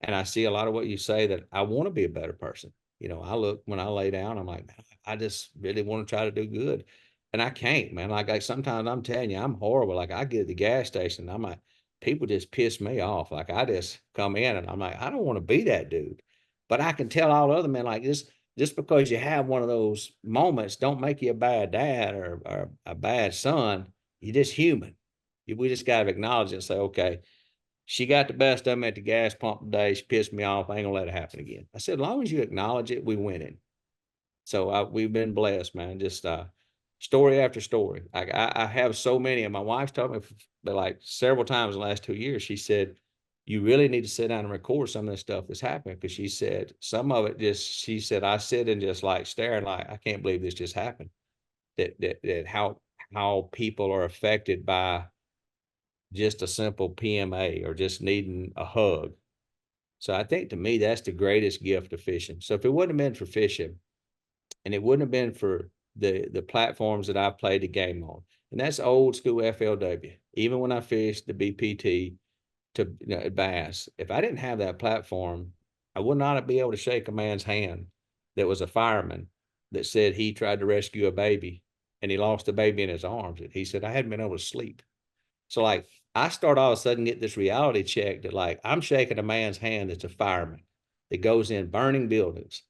And I see a lot of what you say that I want to be a better person. I look when I lay down, I'm like, man, I just really want to try to do good. And I can't, man. Like sometimes I'm telling you, I'm horrible. Like I get at the gas station, I'm like, people just piss me off. Like I just come in and I'm like, I don't want to be that dude. But I can tell all other men like this, just because you have one of those moments, don't make you a bad dad or a bad son. You're just human. We just got to acknowledge it and say, okay, she got the best of me at the gas pump today. She pissed me off. I ain't gonna let it happen again. I said, as long as you acknowledge it, we winning. So we've been blessed, man. Just story after story. I have so many, and my wife's told me like several times in the last 2 years. She said, "You really need to sit down and record some of this stuff that's happening." Because she said some of it just. She said I sit and just like staring, like I can't believe this just happened. That how people are affected by just a simple PMA or just needing a hug. So I think to me, that's the greatest gift of fishing. So if it wouldn't have been for fishing, and it wouldn't have been for the platforms that I played the game on, and that's old school FLW, even when I fished the BPT to bass, if I didn't have that platform, I would not be able to shake a man's hand that was a fireman that said he tried to rescue a baby and he lost the baby in his arms. And he said, I hadn't been able to sleep. So like I start all of a sudden get this reality check that like I'm shaking a man's hand that's a fireman that goes in burning buildings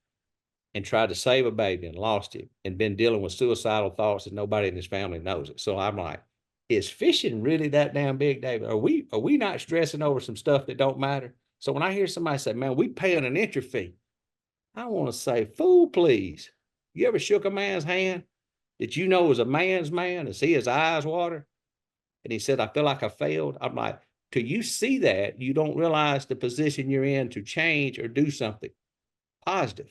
and tried to save a baby and lost him and been dealing with suicidal thoughts that nobody in his family knows it. So I'm like, is fishing really that damn big, David? Are we not stressing over some stuff that don't matter? So when I hear somebody say, man, we paying an entry fee, I want to say, fool, please. You ever shook a man's hand that you know is a man's man and see his eyes water? And he said, I feel like I failed. I'm like, till you see that, you don't realize the position you're in to change or do something positive.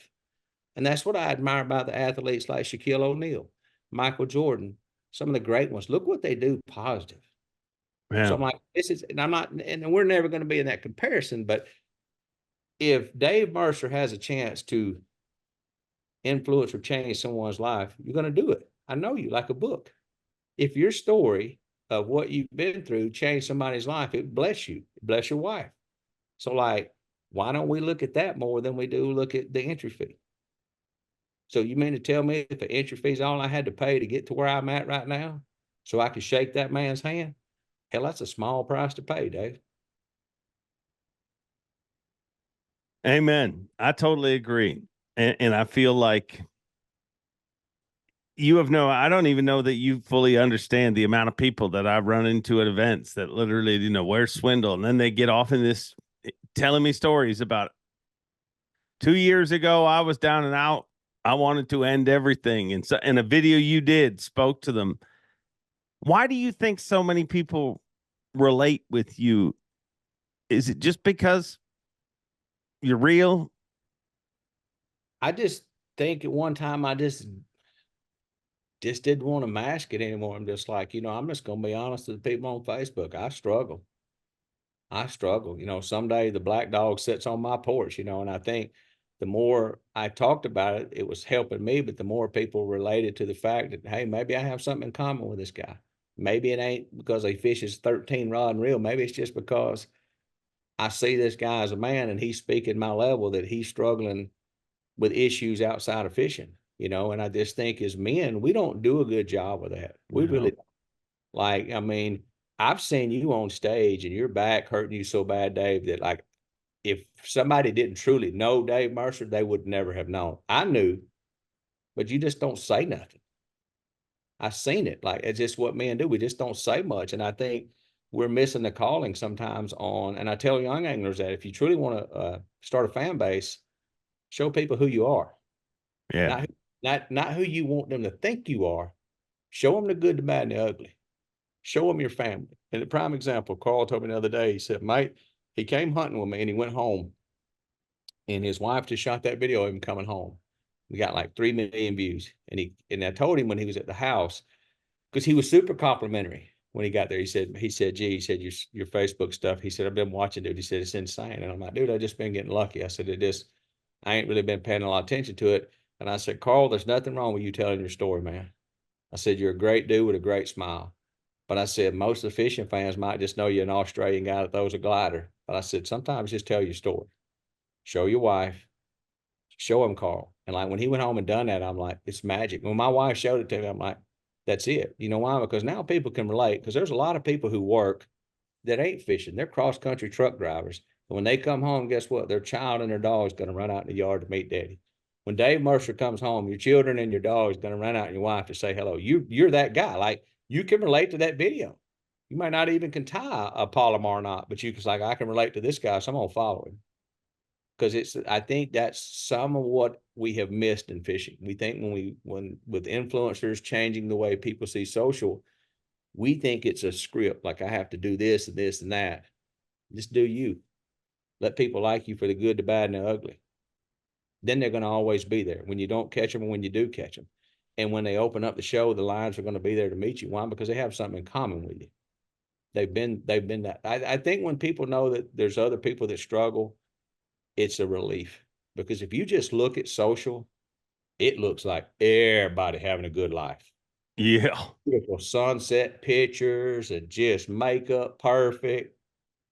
And that's what I admire about the athletes like Shaquille O'Neal, Michael Jordan, some of the great ones. Look what they do positive. So Yeah. I'm like, this is, and I'm not, and we're never going to be in that comparison. But if Dave Mercer has a chance to influence or change someone's life, you're going to do it. I know you like a book. If your story of what you've been through changed somebody's life, it bless you, bless your wife. So like, why don't we look at that more than we do look at the entry fee? So you mean to tell me if an entry fee is all I had to pay to get to where I'm at right now, so I could shake that man's hand? Hell, that's a small price to pay, Dave. Amen. I totally agree. And I feel like I don't even know that you fully understand the amount of people that I run into at events that literally, where's Swindle? And then they get off in this telling me stories about 2 years ago, I was down and out. I wanted to end everything. And so, and a video you did spoke to them. Why do you think so many people relate with you? Is it just because you're real? I just think at one time I just didn't want to mask it anymore. I'm just like, I'm just going to be honest with the people on Facebook. I struggle. I struggle. Someday the black dog sits on my porch, and I think the more I talked about it, it was helping me, but the more people related to the fact that, hey, maybe I have something in common with this guy. Maybe it ain't because he fishes 13 rod and reel. Maybe it's just because I see this guy as a man and he's speaking my level, that he's struggling with issues outside of fishing, and I just think as men, we don't do a good job of that. We really don't. Like, I mean, I've seen you on stage and your back hurting you so bad, Dave, that like if somebody didn't truly know Dave Mercer, they would never have known. I knew, but you just don't say nothing. I seen it. Like, it's just what men do. We just don't say much. And I think we're missing the calling sometimes and I tell young anglers that if you truly want to start a fan base, show people who you are. Yeah. Not who you want them to think you are. Show them the good, the bad, and the ugly. Show them your family. And the prime example, Carl told me the other day, he said, mate, he came hunting with me and he went home and his wife just shot that video of him coming home. We got like 3 million views. And I told him when he was at the house, because he was super complimentary when he got there. He said, gee, he said, your Facebook stuff. He said, I've been watching, dude. He said, it's insane. And I'm like, dude, I just been getting lucky. I said, I ain't really been paying a lot of attention to it. And I said, Carl, there's nothing wrong with you telling your story, man. I said, you're a great dude with a great smile. But I said, most of the fishing fans might just know you're an Australian guy that throws a glider. But I said, sometimes just tell your story. Show your wife. Show him, Carl. And like when he went home and done that, I'm like, it's magic. When my wife showed it to me, I'm like, that's it. You know why? Because now people can relate. Because there's a lot of people who work that ain't fishing. They're cross-country truck drivers. And when they come home, guess what? Their child and their dog is going to run out in the yard to meet daddy. When Dave Mercer comes home, your children and your dog is going to run out and your wife to say hello. You're that guy. Like, you can relate to that video. You might not even can tie a Palomar knot, but you can like, I can relate to this guy, so I'm going to follow him. Because I think that's some of what we have missed in fishing. We think when with influencers changing the way people see social, we think it's a script. Like, I have to do this and this and that. Just do you. Let people like you for the good, the bad, and the ugly. Then they're going to always be there when you don't catch them and when you do catch them. And when they open up the show, the lions are going to be there to meet you. Why? Because they have something in common with you. They've been that. I think when people know that there's other people that struggle, it's a relief. Because if you just look at social, it looks like everybody having a good life. Yeah. Beautiful sunset pictures and just makeup perfect.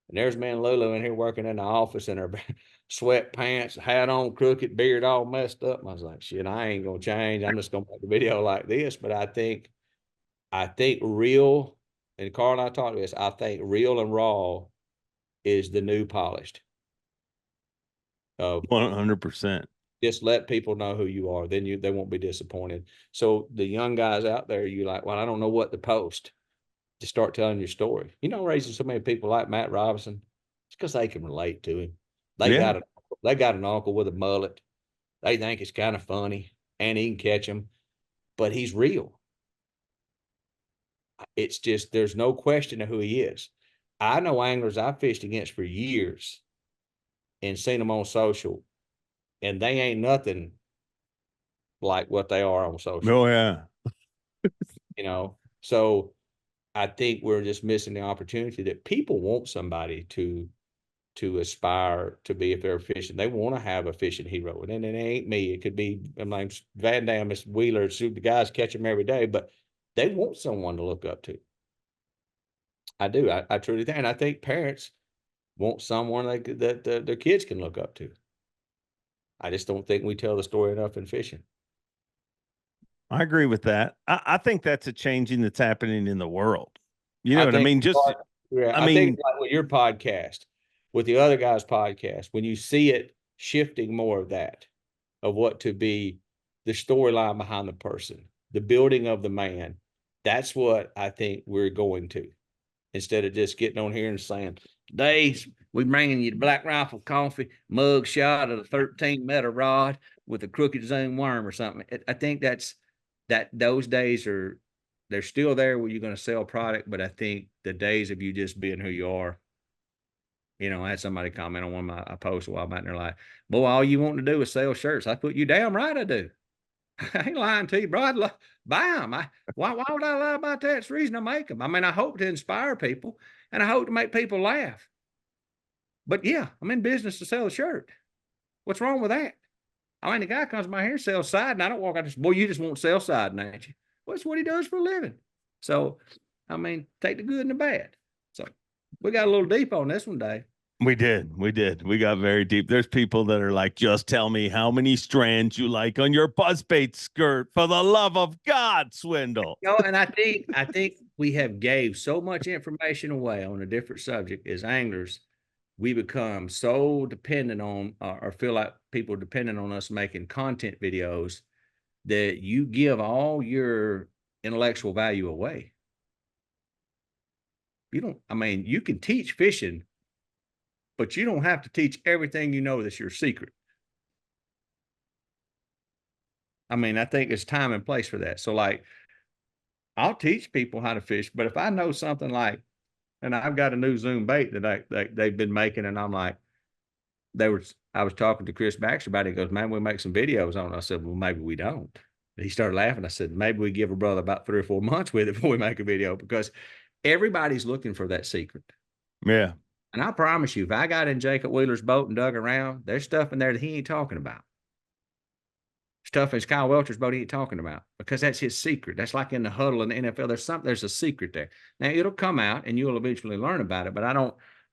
And there's me and Lulu in here working in the office in her sweatpants, hat on, crooked, beard all messed up. And I was like, shit, I ain't gonna change. I'm just gonna make a video like this. But I think real, and Carl and I talked about this, I think real and raw is the new polished. 100%. Just let people know who you are. Then they won't be disappointed. So the young guys out there, you like, well, I don't know what to post. Just start telling your story. Raising so many people like Matt Robinson, it's because they can relate to him. They got an uncle with a mullet. They think it's kind of funny, and he can catch him, but he's real. It's just there's no question of who he is. I know anglers I fished against for years and seen them on social, and they ain't nothing like what they are on social. Oh, yeah. So I think we're just missing the opportunity that people want somebody to aspire to be if they're fishing. They want to have a fishing hero. And it ain't me. It could be, my name's Van Dam, it's Wheeler. The guys catch them every day, but they want someone to look up to. I do. I truly think. And I think parents want someone that their kids can look up to. I just don't think we tell the story enough in fishing. I agree with that. I think that's a changing that's happening in the world. You know what I mean? I think like with your podcast, with the other guy's podcast, when you see it shifting more of that, of what to be the storyline behind the person, the building of the man, that's what I think we're going to. Instead of just getting on here and saying, today we bringing you the Black Rifle Coffee mug shot of the 13 meter rod with a crooked zoom worm or something. I think those days they're still there where you're going to sell product, but I think the days of you just being who you are, I had somebody comment on one of my posts a while back and they're like, boy, all you want to do is sell shirts. I put you damn right I do. I ain't lying to you, bro. I'd buy them. Why would I lie about that? It's the reason I make them. I mean, I hope to inspire people and I hope to make people laugh. But yeah, I'm in business to sell a shirt. What's wrong with that? I mean, the guy comes by here, sells side, and I don't walk out and say, boy, you just won't sell side, ain't you? Well, that's what he does for a living. So, I mean, take the good and the bad. So we got a little deep on this one, Dave. We did. We got very deep. There's people that are like, just tell me how many strands you like on your buzzbait skirt, for the love of God, Swindle. And I think we have gave so much information away on a different subject as anglers. We become so dependent on, or feel like people are dependent on us making content videos, that you give all your intellectual value away. You don't, I mean, you can teach fishing, but you don't have to teach everything you know that's your secret. I mean, I think it's time and place for that. So like, I'll teach people how to fish, but if I know something like, and I've got a new Zoom bait that they've been making, and I'm like, I was talking to Chris Baxter about it. He goes, man, we make some videos on it. I said, well, maybe we don't. He started laughing. I said, maybe we give a brother about 3 or 4 months with it before we make a video, because everybody's looking for that secret. Yeah. And I promise you, if I got in Jacob Wheeler's boat and dug around, there's stuff in there that he ain't talking about. Stuff in Kyle Welcher's boat he ain't talking about, because that's his secret. That's like in the huddle in the NFL. There's a secret there. Now it'll come out and you'll eventually learn about it. But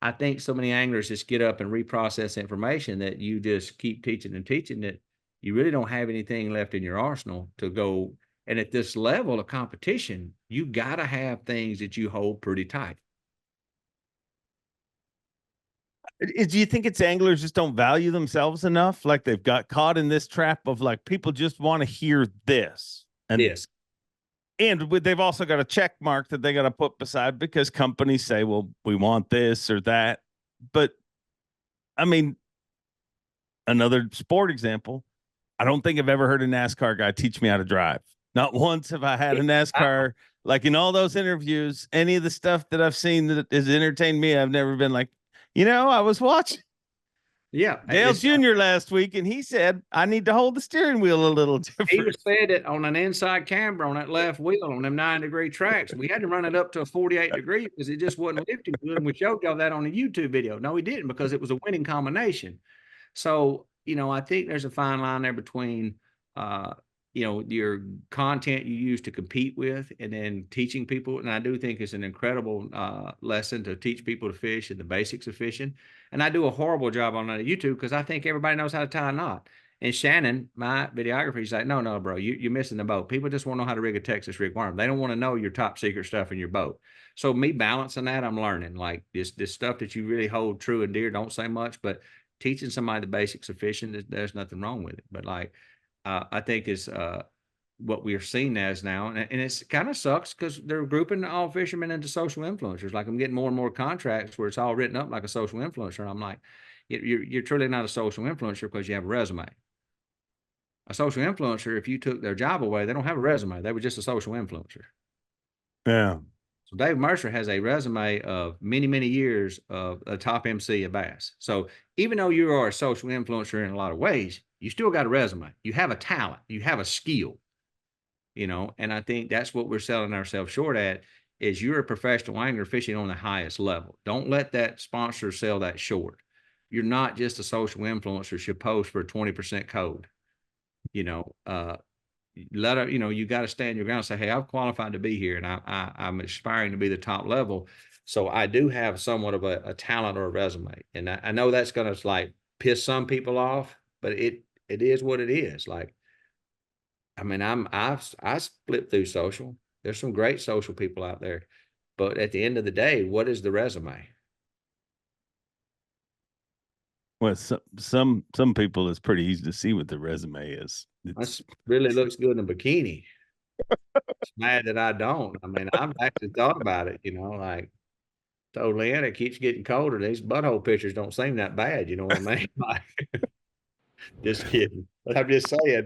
I think so many anglers just get up and reprocess information that you just keep teaching and teaching, that you really don't have anything left in your arsenal to go. And at this level of competition, you got to have things that you hold pretty tight. Do you think it's anglers just don't value themselves enough? Like they've got caught in this trap of like, people just want to hear this and this. And they've also got a check mark that they got to put beside, because companies say, well, we want this or that. But I mean, another sport example, I don't think I've ever heard a NASCAR guy teach me how to drive. Not once have I had a NASCAR, like in all those interviews, any of the stuff that I've seen that has entertained me, I've never been like, I was watching Dale Jr. last week, and he said, I need to hold the steering wheel a little different. He was fed it on an inside camber on that left wheel on them 9-degree tracks. We had to run it up to a 48 degree because it just wasn't lifting good. And we showed y'all that on a YouTube video. No, we didn't, because it was a winning combination. So, I think there's a fine line there between, your content you use to compete with, and then teaching people. And I do think it's an incredible lesson to teach people to fish and the basics of fishing. And I do a horrible job on that at YouTube, because I think everybody knows how to tie a knot. And Shannon, my videographer, he's like, no, bro, you're missing the boat. People just want to know how to rig a Texas rig worm. They don't want to know your top secret stuff in your boat. So me balancing that, I'm learning like this stuff that you really hold true and dear. Don't say much, but teaching somebody the basics of fishing, there's nothing wrong with it. But like, I think is what we are seen as now. And it's kind of sucks, because they're grouping all fishermen into social influencers. Like I'm getting more and more contracts where it's all written up like a social influencer. And I'm like, you're truly not a social influencer because you have a resume. A social influencer, if you took their job away, they don't have a resume. They were just a social influencer. Yeah. So Dave Mercer has a resume of many, many years of a top MC at Bass. So even though you are a social influencer in a lot of ways, you still got a resume. You have a talent. You have a skill. And I think that's what we're selling ourselves short at, is you're a professional angler fishing on the highest level. Don't let that sponsor sell that short. You're not just a social influencer should post for a 20% code. You got to stand your ground and say, hey, I've qualified to be here, and I'm aspiring to be the top level. So I do have somewhat of a talent or a resume. And I know that's going to like piss some people off, but it is what it is. Like, I mean, I split through social. There's some great social people out there, but at the end of the day, what is the resume? Well, some people, it's pretty easy to see what the resume is. That really looks good in a bikini. It's mad that I don't. I mean, I've actually thought about it, like told Lynn, it keeps getting colder. These butthole pictures don't seem that bad. You know what I mean? Like, just kidding. But I'm just saying,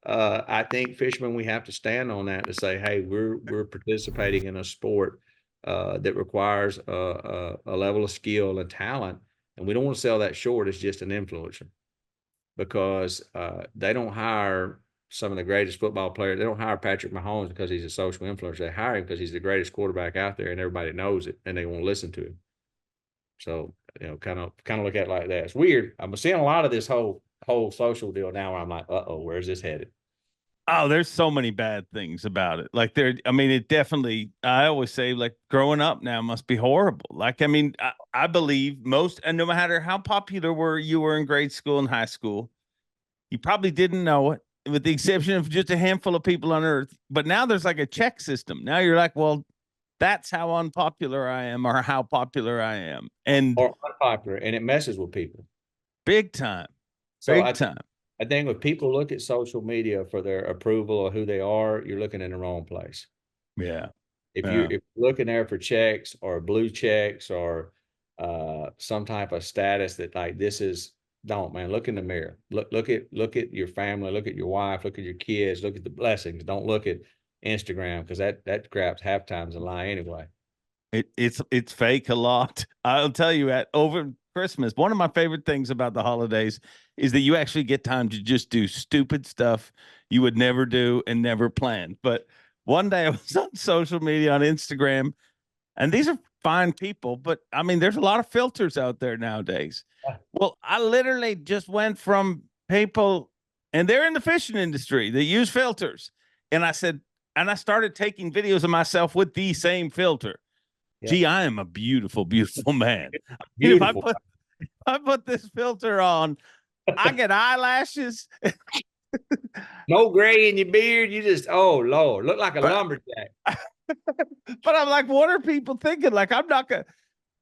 I think fishermen, we have to stand on that to say, hey, we're participating in a sport that requires a level of skill and talent. And we don't want to sell that short as just an influencer, because they don't hire some of the greatest football players. They don't hire Patrick Mahomes because he's a social influencer. They hire him because he's the greatest quarterback out there, and everybody knows it, and they want to listen to him. So kind of look at it like that. It's weird. I'm seeing a lot of this whole social deal now where I'm like, where's this headed? Oh, there's so many bad things about it. Like I mean, it definitely, I always say like growing up now must be horrible. Like, I mean, I believe most, and no matter how popular you were in grade school and high school, you probably didn't know it with the exception of just a handful of people on earth. But now there's like a check system. Now you're like, well, that's how unpopular I am or how popular I am. And Or unpopular, and it messes with people. big time, So big time. I think when people look at social media for their approval of who they are, you're looking in the wrong place. Yeah. If Yeah. you're looking there for checks or blue checks or some type of status that like this is, don't, man, look in the mirror. Look at your family, look at your wife, look at your kids, look at the blessings. Don't look at Instagram because that crap's half times a lie anyway. It's fake a lot. I'll tell you at over Christmas, one of my favorite things about the holidays is that you actually get time to just do stupid stuff you would never do and never plan. But one day I was on social media on Instagram, and these are fine people, but I mean, there's a lot of filters out there nowadays. Well, I literally just went from people, and they're in the fishing industry, they use filters. And I started taking videos of myself with the same filter. Yeah. Gee, I am a beautiful, beautiful man. Beautiful. If I put this filter on, I get eyelashes. No gray in your beard. You just, oh Lord, look like a but, lumberjack. but I'm like, what are people thinking? Like, I'm not gonna.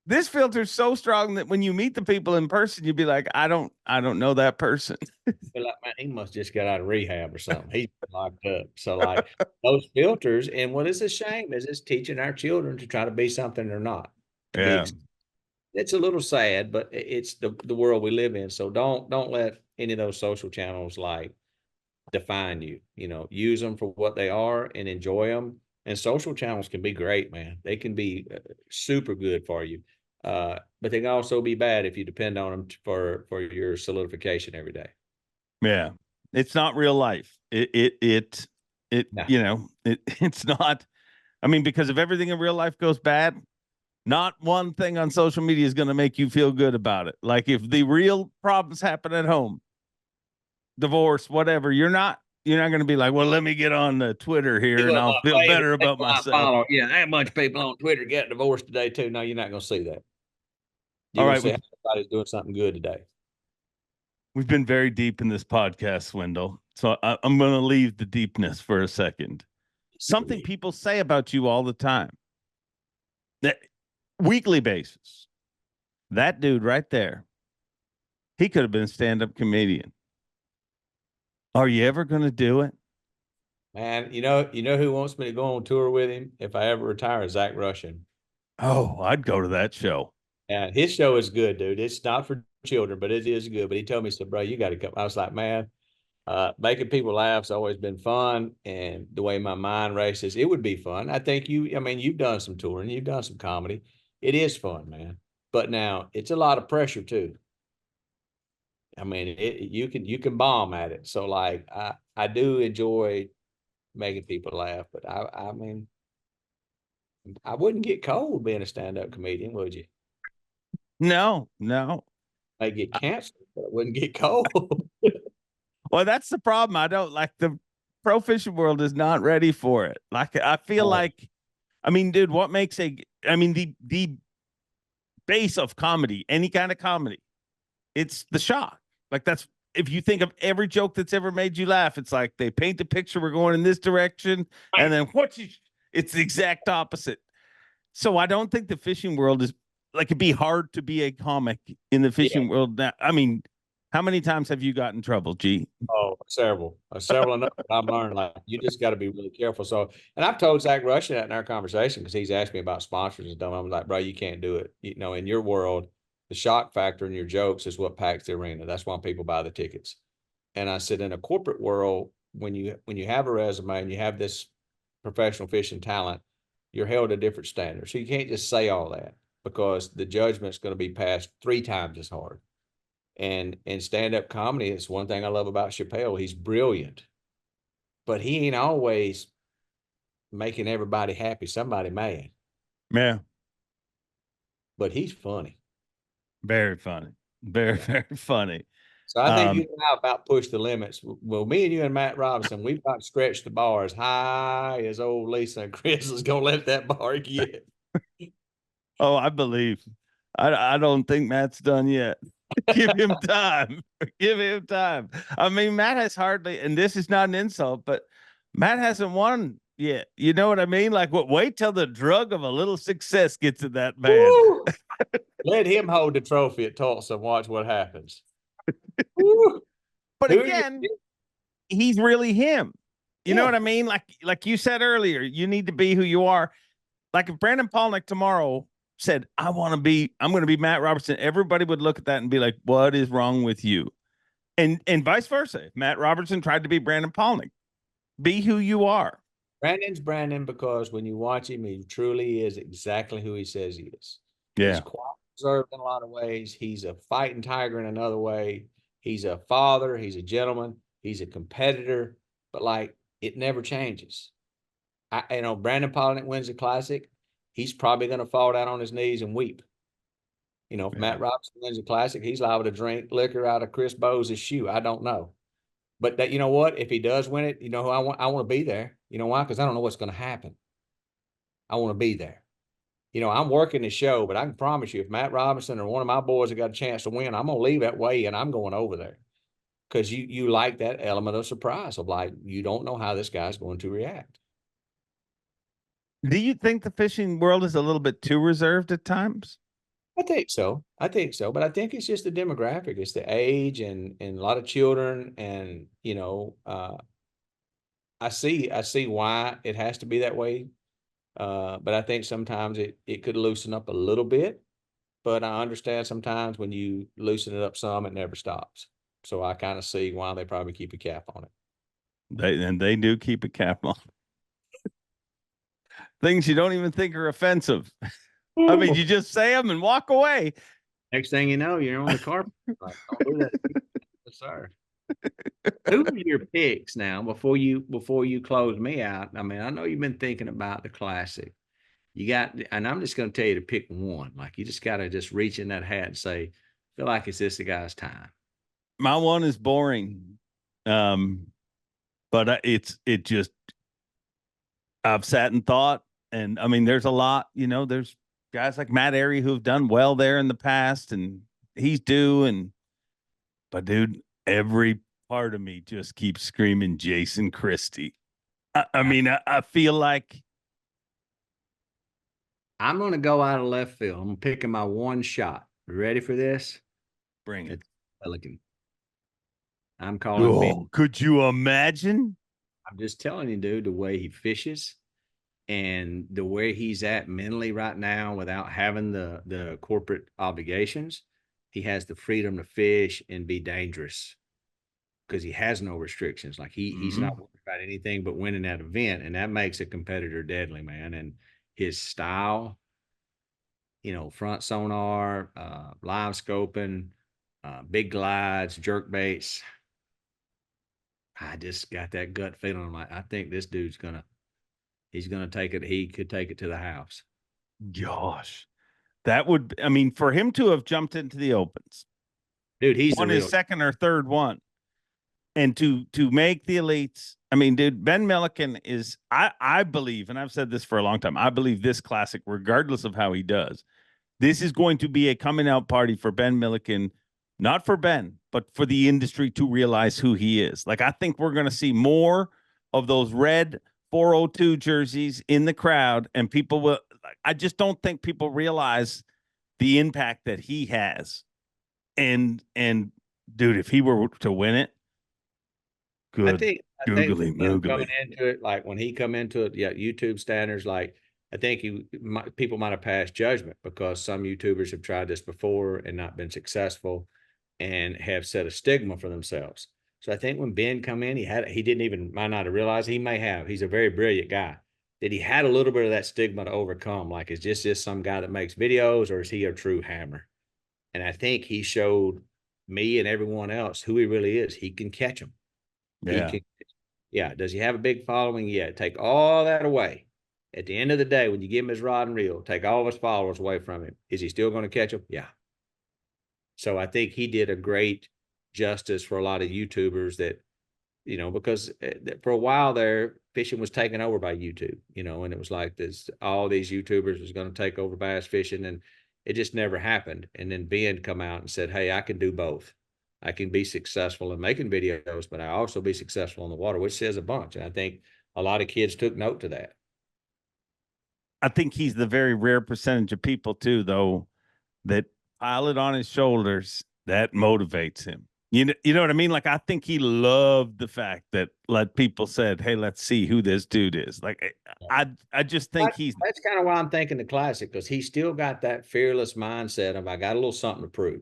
This filter's so strong that when you meet the people in person, you'd be like, I don't know that person. Feel like, man, he must just got out of rehab or something. He's locked up. So like those filters, and what is a shame is it's teaching our children to try to be something they're not. Yeah. It's a little sad, but it's the world we live in. So don't let any of those social channels like define you. Use them for what they are and enjoy them. And social channels can be great, man. They can be super good for you. But they can also be bad if you depend on them for your solidification every day. Yeah. It's not real life. No. It's not. I mean, because if everything in real life goes bad, not one thing on social media is going to make you feel good about it. Like if the real problems happen at home, divorce, whatever, you're not going to be like, well, let me get on the Twitter here and I'll feel better about myself. Yeah, I have a bunch of people on Twitter get divorced today too. No, you're not going to see that. You're All going to right. see everybody's doing something good today. We've been very deep in this podcast, Swindle. So I'm going to leave the deepness for a second. Something people say about you all the time, that weekly basis. That dude right there, he could have been a stand-up comedian. Are you ever going to do it? Man, you know who wants me to go on tour with him if I ever retire is Zach Russian. Oh, I'd go to that show. And his show is good, dude. It's not for children, but it is good. But he told me, he said, bro, you got to come. I was like, man, making people laugh's always been fun. And the way my mind races, it would be fun. I think you've done some touring, you've done some comedy. It is fun, man. But now it's a lot of pressure too. I mean, you can bomb at it. So like, I do enjoy making people laugh, but I mean, I wouldn't get cold being a stand-up comedian, would you? No. I get canceled, but I wouldn't get cold. Well, that's the problem. I don't like the pro fishing world is not ready for it. Like I feel like, I mean, dude, what makes the base of comedy, any kind of comedy, it's the shock. Like that's, if you think of every joke that's ever made you laugh, it's like they paint the picture, we're going in this direction, and then it's the exact opposite. So I don't think the fishing world is like, it'd be hard to be a comic in the fishing world now. I mean, how many times have you got in trouble, G? Oh, several enough. I've learned like you just got to be really careful. So, and I've told Zach Russian that in our conversation because he's asked me about sponsors and stuff. I'm like, bro, you can't do it. In your world, the shock factor in your jokes is what packs the arena. That's why people buy the tickets. And I said, in a corporate world, when you have a resume and you have this professional fishing talent, you're held to different standards. So you can't just say all that because the judgment's going to be passed 3 times as hard. And stand-up comedy is one thing I love about Chappelle. He's brilliant, but he ain't always making everybody happy, somebody mad. Yeah. But he's funny. Very funny. Very, Yeah. very funny. So I think you Um, and I about pushed the limits. Well, me and you and Matt Robinson, we've about stretched the bar as high as old Lisa and Chris is gonna let that bar get. oh, I believe. I don't think Matt's done yet. Give him time. Give him time. I mean, Matt has hardly, and this is not an insult, but Matt hasn't won yet. You know what I mean? Like, what? Wait till the drug of a little success gets in that man. Woo! Let him hold the trophy at Tulsa and watch what happens. Woo! But Who are you? again, he's really him. You know Yeah. what I mean? Like you said earlier, you need to be who you are. Like if Brandon Palnick tomorrow said, I'm going to be Matt Robertson, everybody would look at that and be like, what is wrong with you? And vice versa. If Matt Robertson tried to be Brandon Palnick, be who you are. Brandon's Brandon because when you watch him, he truly is exactly who he says he is. He's Yeah. quiet, reserved in a lot of ways. He's a fighting tiger in another way. He's a father. He's a gentleman. He's a competitor. But like it never changes. Brandon Palaniuk wins the classic. He's probably going to fall down on his knees and weep. If Yeah. Matt Robinson wins the classic, he's liable to drink liquor out of Chris Bose's shoe. I don't know. But you know what? If he does win it, you know who I want? I want to be there. You know why? Because I don't know what's going to happen. I want to be there. I'm working the show, but I can promise you, if Matt Robinson or one of my boys have got a chance to win, I'm going to leave that way and I'm going over there. Because you like that element of surprise of like, you don't know how this guy's going to react. Do you think the fishing world is a little bit too reserved at times? I think so. But I think it's just the demographic. It's the age and a lot of children. And, I see why it has to be that way. But I think sometimes it could loosen up a little bit. But I understand sometimes when you loosen it up some, it never stops. So I kind of see why they probably keep a cap on it. They do keep a cap on things you don't even think are offensive. I mean, you just say them and walk away. Next thing you know, you're on the carpet. Like, don't do that. Yes, sir. Who are your picks now before you close me out? I mean, I know you've been thinking about the classic. You got, and I'm just going to tell you to pick one. Like you just got to just reach in that hat and say, feel like it's this the guy's time. My one is boring. But it just, I've sat and thought, and I mean, there's a lot, there's guys like Matt Airy who've done well there in the past, and he's due. But dude, every part of me just keeps screaming Jason Christie. I mean, I feel like I'm going to go out of left field. I'm picking my one shot. Ready for this? bring it. It's Pelican. I'm calling Ben. Oh, could you imagine? I'm just telling you, dude, the way he fishes and the way he's at mentally right now without having the corporate obligations, he has the freedom to fish and be dangerous because he has no restrictions. Like he's not worried about anything but winning that event. And that makes a competitor deadly, man. And his style, front sonar, live scoping, big glides, jerk baits. I just got that gut feeling. I'm like, I think this dude's he's gonna take it. He could take it to the house. Gosh, that would, I mean, for him to have jumped into the opens, Dude, he's won the real his second or third one, and to make the elites. I mean, dude, Ben Milliken is, I believe, and I've said this for a long time, I believe this classic, regardless of how he does, this is going to be a coming out party for Ben Milliken, not for Ben, but for the industry to realize who he is. Like, I think we're going to see more of those red 402 jerseys in the crowd, and people will, I just don't think people realize the impact that he has. And dude, if he were to win it, good. I think Googly coming moogly. into it, like when he come into it, yeah, YouTube standards, like I think people might have passed judgment because some YouTubers have tried this before and not been successful and have set a stigma for themselves. So I think when Ben come in, he didn't even might not have realized he's a very brilliant guy, that he had a little bit of that stigma to overcome. Like, is this some guy that makes videos or is he a true hammer? And I think he showed me and everyone else who he really is. He can catch them. Yeah. Yeah. Does he have a big following? Yeah. Take all that away. At the end of the day, when you give him his rod and reel, take all of his followers away from him. Is he still going to catch them? Yeah. So I think he did a great justice for a lot of YouTubers that, because for a while there, fishing was taken over by YouTube, and it was like this, all these YouTubers was going to take over bass fishing, and it just never happened. And then Ben come out and said, hey, I can do both. I can be successful in making videos, but I also be successful in the water, which says a bunch. And I think a lot of kids took note to that. I think he's the very rare percentage of people too, though, that pile it on his shoulders that motivates him. You know what I mean? Like, I think he loved the fact that people said, hey, let's see who this dude is. Like, I just think that's kind of why I'm thinking the Classic, because he still got that fearless mindset of, I got a little something to prove.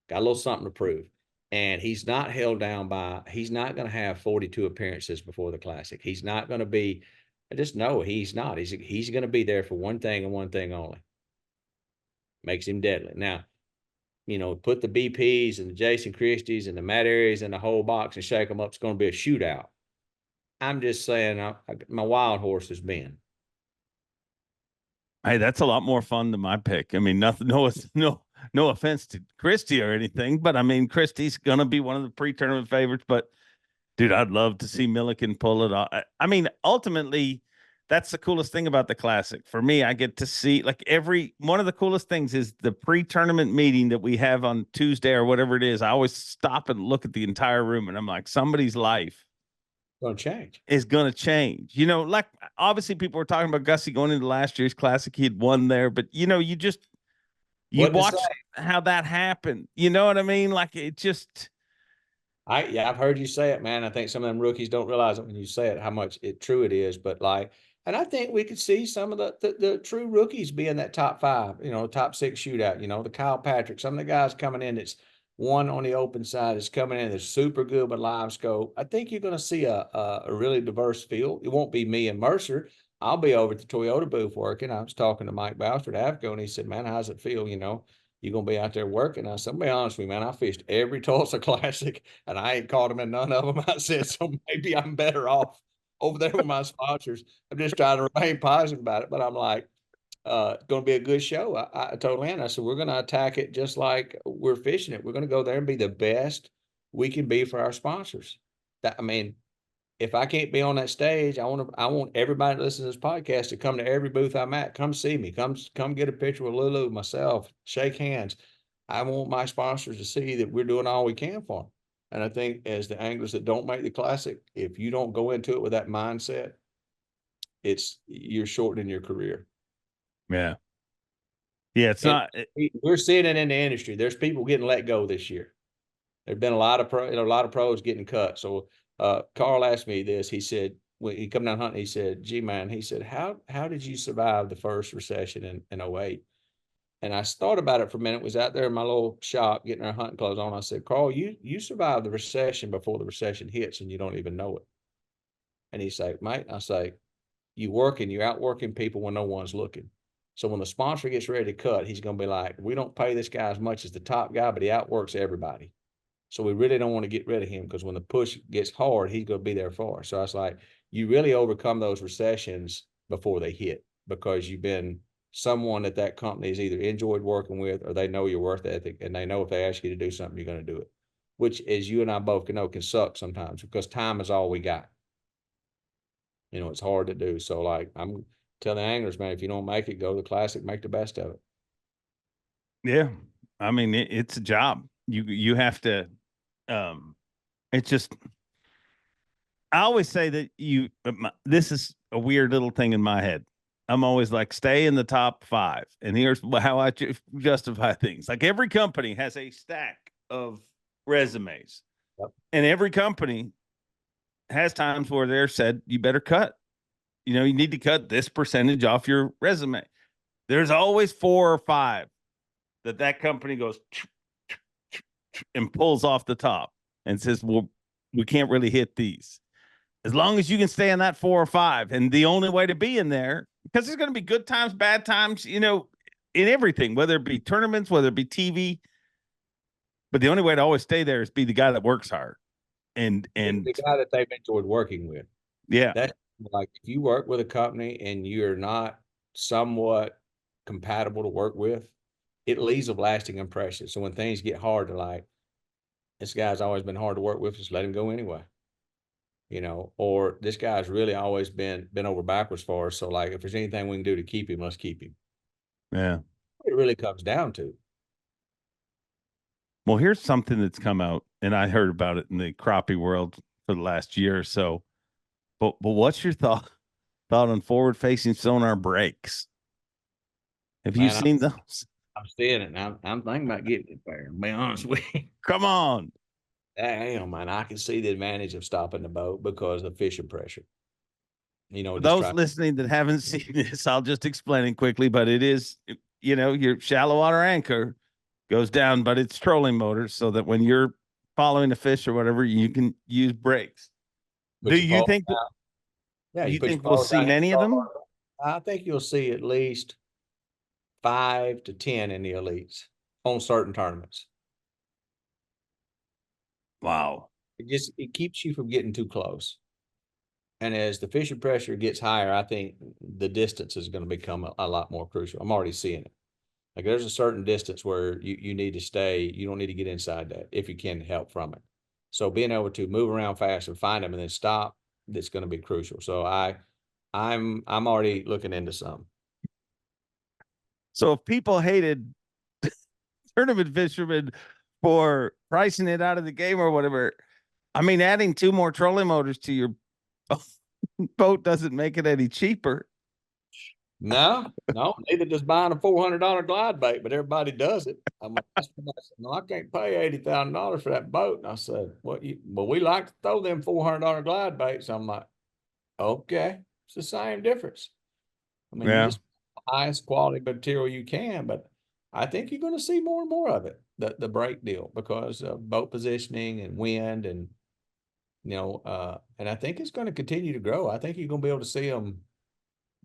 Got a little something to prove. And he's not held down he's not going to have 42 appearances before the Classic. He's not going to be, I just know he's not. He's going to be there for one thing and one thing only. Makes him deadly. Now, put the BPs and the Jason Christies and the Matt Aries in the whole box and shake them up. It's going to be a shootout. I'm just saying, my wild horse has been. Hey, that's a lot more fun than my pick. I mean, no offense to Christie or anything, but I mean, Christie's going to be one of the pre-tournament favorites. But dude, I'd love to see Milliken pull it off. I mean, ultimately, that's the coolest thing about the Classic. For me, I get to see one of the coolest things is the pre-tournament meeting that we have on Tuesday or whatever it is. I always stop and look at the entire room, and I'm like, somebody's life is going to change. Like, obviously people were talking about Gussie going into last year's Classic. He had won there, but you watch how that happened. You know what I mean? Like, it just, I've heard you say it, man. I think some of them rookies don't realize it when you say it, how much true it is. But and I think we could see some of the true rookies be in that top 5, top 6 shootout, the Kyle Patrick, some of the guys coming in that's one on the open side is coming in that's super good with live scope. I think you're going to see a really diverse field. It won't be me and Mercer. I'll be over at the Toyota booth working. I was talking to Mike Bowser at AFCO, and he said, man, how's it feel? You're going to be out there working. I said, I'll be honest with you, man, I fished every Tulsa Classic, and I ain't caught them in none of them. I said, so maybe I'm better off over there with my sponsors. I'm just trying to remain positive about it. But I'm like, it's going to be a good show. I told Lynn, I said, we're going to attack it just like we're fishing it. We're going to go there and be the best we can be for our sponsors. If I can't be on that stage, I want everybody to listen to this podcast to come to every booth I'm at. Come see me. Come get a picture with Lulu, myself, shake hands. I want my sponsors to see that we're doing all we can for them. And I think as the anglers that don't make the Classic, if you don't go into it with that mindset, you're shortening your career. Yeah. Yeah, we're seeing it in the industry. There's people getting let go this year. There've been a lot of pros getting cut. So Carl asked me this. He said, when he come down hunting, he said, gee, man, he said, how did you survive the first recession in 08? And I thought about it for a minute, was out there in my little shop getting our hunting clothes on. I said, Carl, you survived the recession before the recession hits and you don't even know it. And he's like, mate, I say, you're out working people when no one's looking. So when the sponsor gets ready to cut, he's going to be like, we don't pay this guy as much as the top guy, but he outworks everybody. So we really don't want to get rid of him, because when the push gets hard, he's going to be there for us. So I was like, you really overcome those recessions before they hit, because you've been someone that company's either enjoyed working with, or they know your work ethic, and they know if they ask you to do something, you're going to do it, which, as you and I both can know, can suck sometimes, because time is all we got. It's hard to do. So I'm telling anglers, man, if you don't make it, go to the Classic, make the best of it. Yeah. I mean, it's a job. You have to, it's just, I always say that this is a weird little thing in my head. I'm always like, stay in the top 5. And here's how I justify things. Like, every company has a stack of resumes. Yep. And every company has times where they're said, you better cut. You need to cut this percentage off your resume. There's always 4 or 5 that company goes and pulls off the top and says, well, we can't really hit these. As long as you can stay in that 4 or 5. And the only way to be in there, because there's going to be good times, bad times, in everything, whether it be tournaments, whether it be TV. But the only way to always stay there is be the guy that works hard. And the guy that they've enjoyed working with. Yeah. That's like, if you work with a company and you're not somewhat compatible to work with, it leaves a lasting impression. So when things get hard, to like, this guy's always been hard to work with, just let him go anyway. Or this guy's really always been over backwards for us. So like, if there's anything we can do to keep him, let's keep him. Yeah. It really comes down to. Well, here's something that's come out, and I heard about it in the crappie world for the last year or so. But what's your thought on forward facing sonar brakes? Have you Man, seen those? I'm seeing it now. I'm thinking about getting it there. To be honest with you. Come on. Damn, man, I can see the advantage of stopping the boat because of fishing pressure. For Just those try. listening that haven't seen this, I'll just explain it quickly. But it is, your shallow water anchor goes down, but it's trolling motors, so that when you're following a fish or whatever, you can use brakes. Do you think that? Yeah, you You put your think we'll pole see down. many of them? I think you'll see at least 5 to 10 in the elites on certain tournaments. Wow. It keeps you from getting too close. And as the fishing pressure gets higher, I think the distance is going to become a lot more crucial. I'm already seeing it. Like there's a certain distance where you need to stay. You don't need to get inside that if you can help from it. So being able to move around fast and find them and then stop, that's going to be crucial. So I'm already looking into some. So if people hated tournament fishermen for pricing it out of the game or whatever, I mean, adding 2 more trolling motors to your boat doesn't make it any cheaper. No, neither does buying a $400 glide bait, but everybody does it. I'm like, no, I can't pay $80,000 for that boat. And I said, well, we like to throw them $400 glide baits. I'm like, okay, it's the same difference. I mean, you Yeah. just highest quality material you can, but I think you're going to see more and more of it, the brake deal, because of boat positioning and wind and, and I think it's going to continue to grow. I think you're going to be able to see them,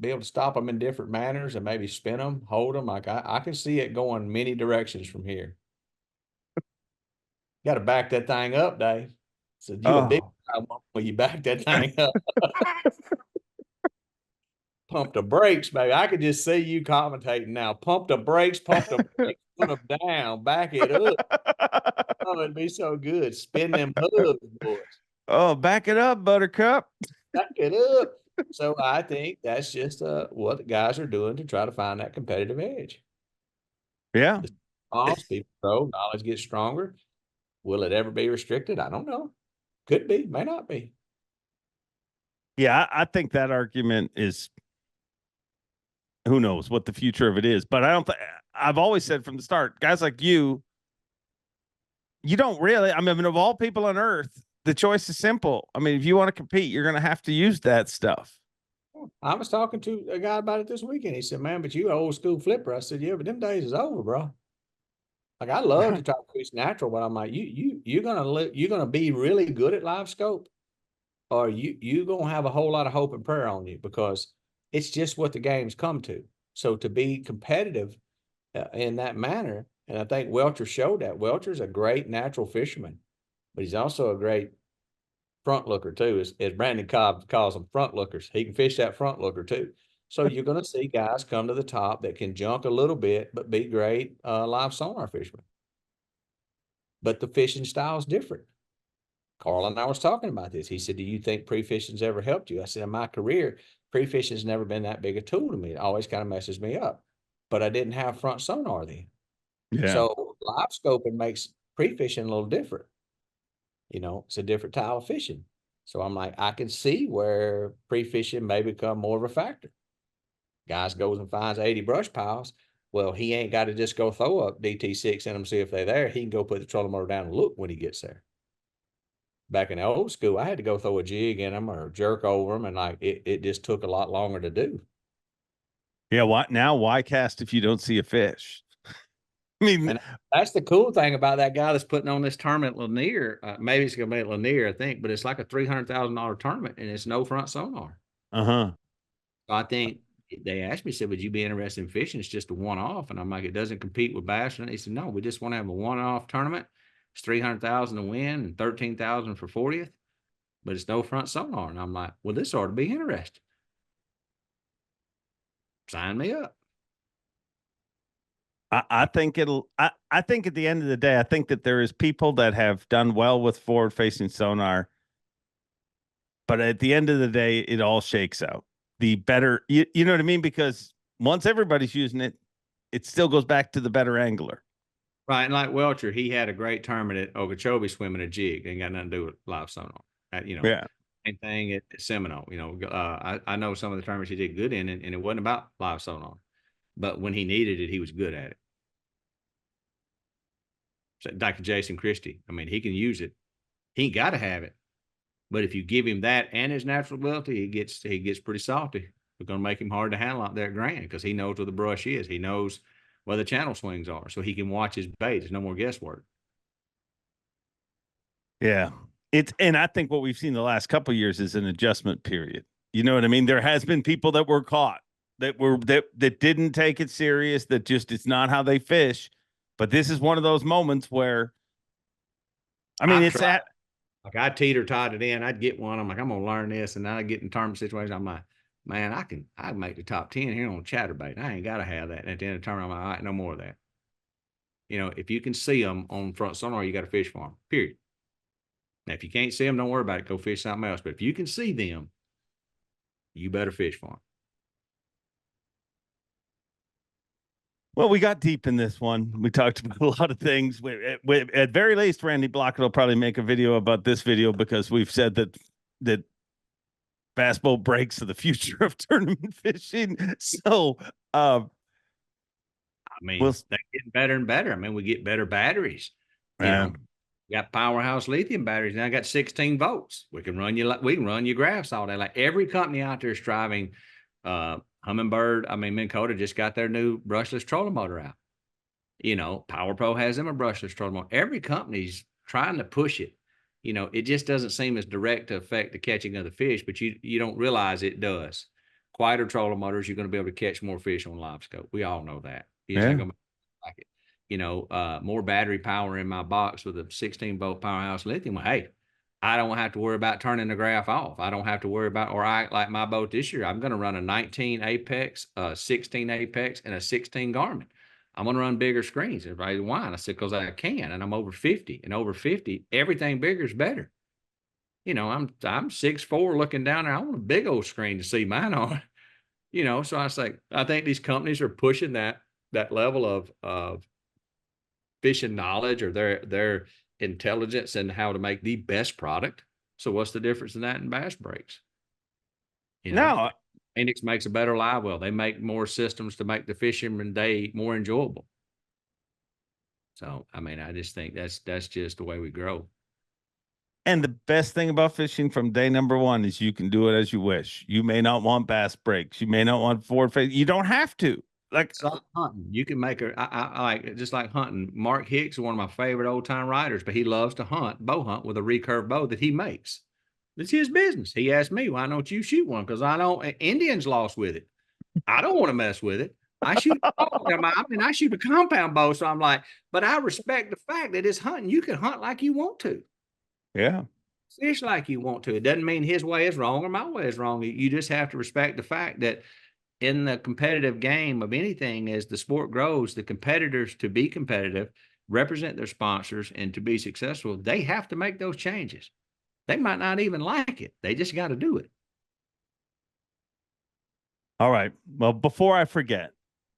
be able to stop them in different manners and maybe spin them, hold them. Like I can see it going many directions from here. Got to back that thing up, Dave. So you a big when you back that thing up. Pump the brakes, baby. I could just see you commentating now. Pump the brakes, put them down, back it up. Oh, it'd be so good. Spin them hooves, boys. Oh, back it up, Buttercup. Back it up. So I think that's just what the guys are doing to try to find that competitive edge. Yeah. People grow, knowledge gets stronger. Will it ever be restricted? I don't know. Could be, may not be. Yeah, I think that argument is, who knows what the future of it is. But I've always said from the start, guys like you don't really, I mean, of all people on earth, the choice is simple. I mean, if you want to compete, you're going to have to use that stuff. I was talking to a guy about it this weekend. He said, man, but you old school flipper. I said, yeah, but them days is over, bro. Like I love to try to fish natural, but I'm like, you're gonna be really good at live scope, or you gonna have a whole lot of hope and prayer on you, because it's just what the game's come to. So to be competitive in that manner, and I think Welcher showed that. Welcher's a great natural fisherman, but he's also a great front looker too. As Brandon Cobb calls them, front lookers. He can fish that front looker too. So you're going to see guys come to the top that can junk a little bit, but be great live sonar fishermen. But the fishing style is different. Carl and I was talking about this. He said, do you think pre-fishing's ever helped you? I said, in my career, pre-fishing's never been that big a tool to me. It always kind of messes me up. But I didn't have front sonar then. Yeah. So live scoping makes pre-fishing a little different. It's a different type of fishing. So I'm like, I can see where pre-fishing may become more of a factor. Guys goes and finds 80 brush piles. Well, he ain't got to just go throw up DT6 in them, see if they're there. He can go put the trolling motor down and look when he gets there. Back in the old school, I had to go throw a jig in them or jerk over them, and like it just took a lot longer to do. Yeah. Why cast if you don't see a fish? I mean, and that's the cool thing about that guy that's putting on this tournament at Lanier. Maybe it's going to be at Lanier, I think, but it's like a $300,000 tournament, and it's no front sonar. So I think they asked me, said, would you be interested in fishing? It's just a one-off. And I'm like, it doesn't compete with bass. And they said, no, we just want to have a one-off tournament. It's 300,000 to win and 13,000 for 40th, but it's no front sonar. And I'm like, well, this ought to be interesting. Sign me up. I think I think at the end of the day, I think that there is people that have done well with forward facing sonar, but at the end of the day, it all shakes out. The better, you know what I mean? Because once everybody's using it, it still goes back to the better angler. Right, and like Welcher, he had a great tournament at Okeechobee swimming a jig. Ain't got nothing to do with live sonar. Yeah. Same thing at Seminole. I know some of the tournaments he did good in, and it wasn't about live sonar, but when he needed it, he was good at it. So Dr. Jason Christie, I mean, he can use it. He ain't got to have it, but if you give him that and his natural ability, he gets pretty salty. We're going to make him hard to handle out there at Grand because he knows where the brush is. He knows where the channel swings are, so he can watch his bait. There's no more guesswork. Yeah. And I think what we've seen the last couple of years is an adjustment period. You know what I mean? There has been people that were caught that didn't take it serious, that just it's not how they fish. But this is one of those moments where I mean it's at like I teeter-totted it in. I'd get one. I'm like, I'm gonna learn this, and then I get in tournament situations. I'm like, man, I can make the top 10 here on chatterbait. I ain't gotta have that. And at the end of the tournament, I'm like, all right, no more of that. If you can see them on front sonar, you got to fish for them. Period. Now, if you can't see them, don't worry about it. Go fish something else. But if you can see them, you better fish for them. Well, we got deep in this one. We talked about a lot of things. At very least, Randy Blockett will probably make a video about this video because we've said that bass boat breaks are the future of tournament fishing. So, I mean, they're getting better and better. I mean, we get better batteries. We got powerhouse lithium batteries. Now I got 16 volts. We can run your graphs all day. Like every company out there is striving. Humminbird, Minn Kota just got their new brushless trolling motor out. Power Pro has them a brushless trolling motor. Every company's trying to push it. It just doesn't seem as direct to affect the catching of the fish, but you don't realize it does. Quieter trolling motors, you're going to be able to catch more fish on live scope. We all know that. You're just not going to like it. More battery power in my box with a 16-volt powerhouse lithium. Well, hey, I don't have to worry about turning the graph off. I don't have to worry about, like my boat this year, I'm going to run a 19 Apex, a 16 Apex, and a 16 Garmin. I'm going to run bigger screens. Everybody, why? And I said, because I can, and I'm over 50. And over 50, everything bigger is better. I'm 6'4", looking down there. I want a big old screen to see mine on. So I was like, I think these companies are pushing that level of fishing knowledge or their intelligence and how to make the best product. So what's the difference in that and bass breaks? No, Phoenix makes a better live well. They make more systems to make the fisherman day more enjoyable. So, I just think that's just the way we grow. And the best thing about fishing from day number one is you can do it as you wish. You may not want bass breaks. You may not want forward face. You don't have to. Like hunting, you can make I like just like hunting. Mark Hicks is one of my favorite old time riders, but he loves to bow hunt with a recurve bow that he makes. It's his business. He asked me, why don't you shoot one? Because I don't. Indians lost with it. I don't want to mess with it. I shoot. I shoot a compound bow, so I'm like, but I respect the fact that it's hunting. You can hunt like you want to. Yeah. Fish like you want to. It doesn't mean his way is wrong or my way is wrong. You just have to respect the fact that in the competitive game of anything, as the sport grows, the competitors, to be competitive, represent their sponsors, and to be successful, they have to make those changes. They might not even like it. They just got to do it. All right. Well, before I forget,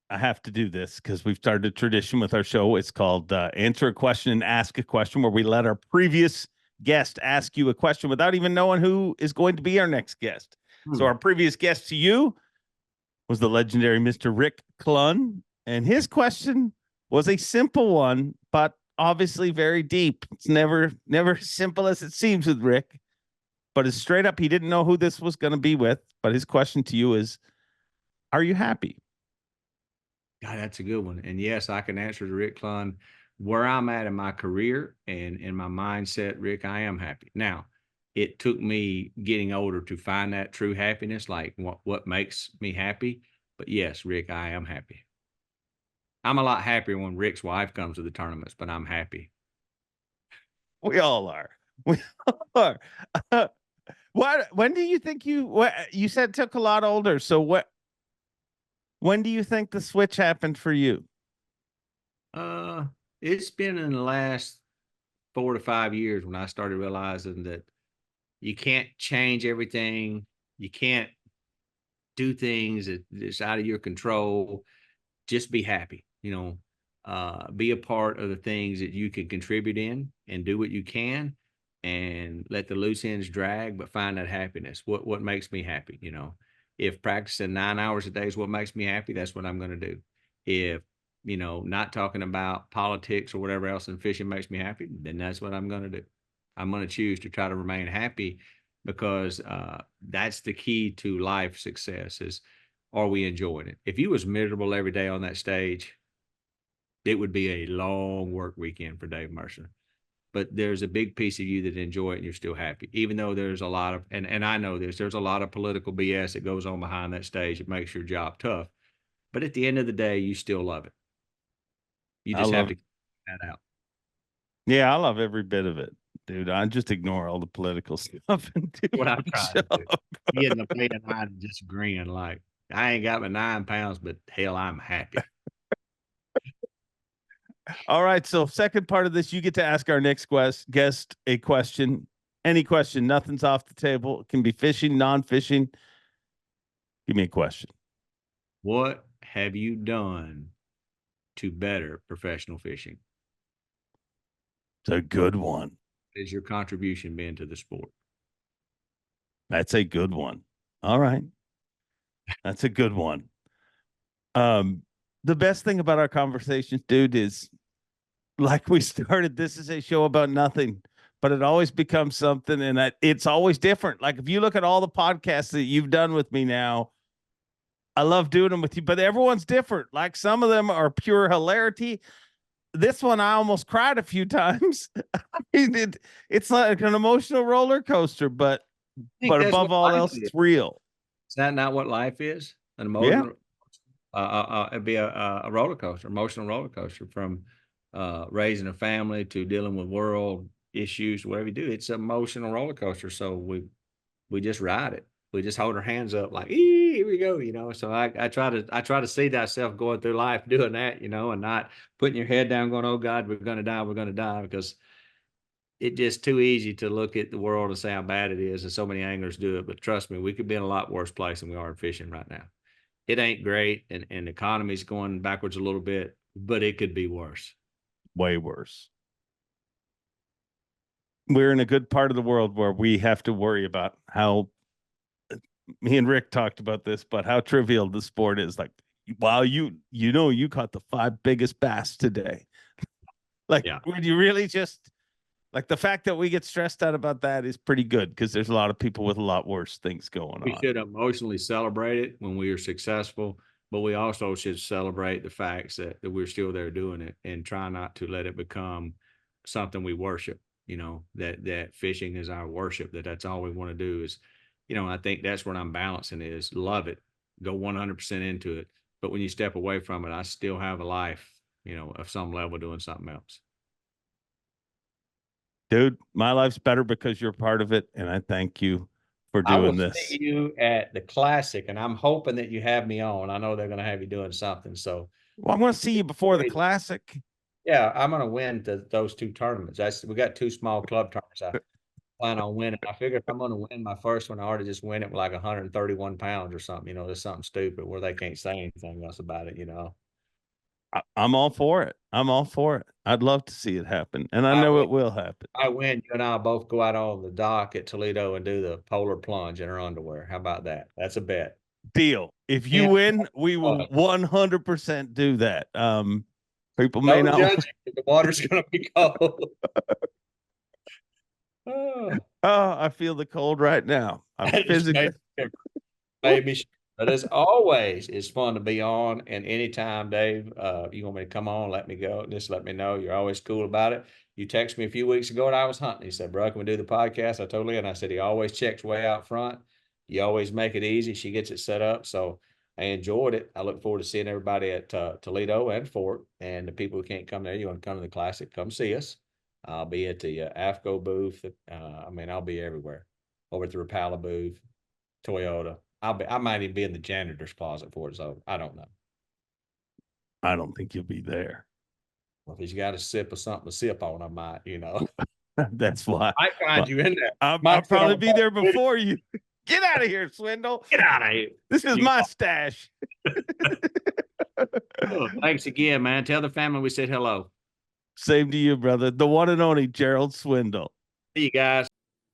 I have to do this because we've started a tradition with our show. It's called Answer a Question and Ask a Question, where we let our previous guest ask you a question without even knowing who is going to be our next guest. So our previous guest to you was the legendary Mr. Rick Clun, and his question was a simple one, but obviously very deep. It's never as simple as it seems with Rick, but it's straight up. He didn't know who this was going to be with, but his question to you is, are you happy? God, that's a good one. And yes, I can answer to Rick Clun. Where I'm at in my career and in my mindset, Rick, I am happy. Now, it took me getting older to find that true happiness, like what makes me happy. But yes, Rick, I am happy. I'm a lot happier when Rick's wife comes to the tournaments, but I'm happy. We all are. We all are. When do you think you said it took a lot older? So when do you think the switch happened for you? Uh, it's been in the last 4 to 5 years when I started realizing that you can't change everything. You can't do things that's out of your control. Just be happy, be a part of the things that you can contribute in and do what you can and let the loose ends drag, but find that happiness. What makes me happy, if practicing 9 hours a day is what makes me happy, that's what I'm going to do. If, not talking about politics or whatever else in fishing makes me happy, then that's what I'm going to do. I'm going to choose to try to remain happy because that's the key to life success is, are we enjoying it? If you was miserable every day on that stage, it would be a long work weekend for Dave Mercer. But there's a big piece of you that enjoy it and you're still happy, even though there's a lot of, and I know there's a lot of political BS that goes on behind that stage. It makes your job tough. But at the end of the day, you still love it. You I just have love to it. keep that out. Yeah, I love every bit of it, dude. I just ignore all the political stuff and do What I'm my trying to do. job. Get in the plate of nine and just grin like, I ain't got my 9 pounds, but hell, I'm happy. All right. So, second part of this, you get to ask our next guest a question. Any question, nothing's off the table. It can be fishing, non-fishing. Give me a question. What have you done to better professional fishing? It's a good one. Has your contribution been to the sport? That's a good one. All right. That's a good one. Um, the best thing about our conversations, dude, is like we started, this is a show about nothing, but it always becomes something, and it's always different. Like if you look at all the podcasts that you've done with me now, I love doing them with you, but everyone's different. Like some of them are pure hilarity. This one, I almost cried a few times. I mean, it's like an emotional roller coaster, but I think that's above what all life else, is. it's real. Is that not what life is? An Yeah. emotional, it'd be a roller coaster, emotional roller coaster from raising a family to dealing with world issues, whatever you do. It's an emotional roller coaster. So we just ride it. We just hold our hands up like, here we go, So I try to see thyself going through life doing that, and not putting your head down, going, oh God, we're gonna die, because it's just too easy to look at the world and say how bad it is, and so many anglers do it. But trust me, we could be in a lot worse place than we are in fishing right now. It ain't great, and the economy's going backwards a little bit, but it could be worse. Way worse. We're in a good part of the world where we have to worry about how me and Rick talked about this, but how trivial the sport is. Like, wow, you caught the 5 biggest bass today. Like, Yeah. would you really just like the fact that we get stressed out about that is pretty good because there's a lot of people with a lot worse things going We on. should emotionally celebrate it when we are successful, but we also should celebrate the facts that we're still there doing it and try not to let it become something we worship, that fishing is our worship, that's all we want to do is, I think that's what I'm balancing is love it, go 100% into it. But when you step away from it, I still have a life, of some level doing something else. Dude, my life's better because you're part of it, and I thank you for I will doing this. see you at the Classic, and I'm hoping that you have me on. I know they're going to have you doing something. So, Well, I'm going to see you before the Classic. yeah, I'm going to win those two tournaments. We got two small club tournaments. I plan on winning. I figure if I'm going to win my first one, I ought to just win it with like 131 pounds or something. There's something stupid where they can't say anything else about it. I'm all for it. I'm all for it. I'd love to see it happen, and I I know win. it will happen. I win. You and I'll both go out on the dock at Toledo and do the polar plunge in our underwear. How about that? That's a bet. Deal. If you And win, we will 100% do that. People may no not. judging. The water's going to be cold. Oh, Oh, I feel the cold right now. I'm that just physically. made me. But as always, it's fun to be on. And anytime, Dave, you want me to come on, let me go. Just let me know. You're always cool about it. You texted me a few weeks ago and I was hunting. He said, bro, can we do the podcast? I totally. And I said, he always checks way out front. You always make it easy. She gets it set up. So I enjoyed it. I look forward to seeing everybody at Toledo and Fort. And the people who can't come there, you want to come to the Classic, come see us. I'll be at the AFCO booth. I'll be everywhere. Over at the Rapala booth, Toyota. I might even be in the janitor's closet for it, so I don't know. I don't think you'll be there. Well, if he's got a sip of something to sip on, I might, That's why. Might find you in there. I'll Might sit probably on be there top with you. before you. Get out of here, Swindle. Get out of here. This is my stash. Thanks again, man. Tell the family we said hello. Same to you, brother. The one and only Gerald Swindle. See you guys.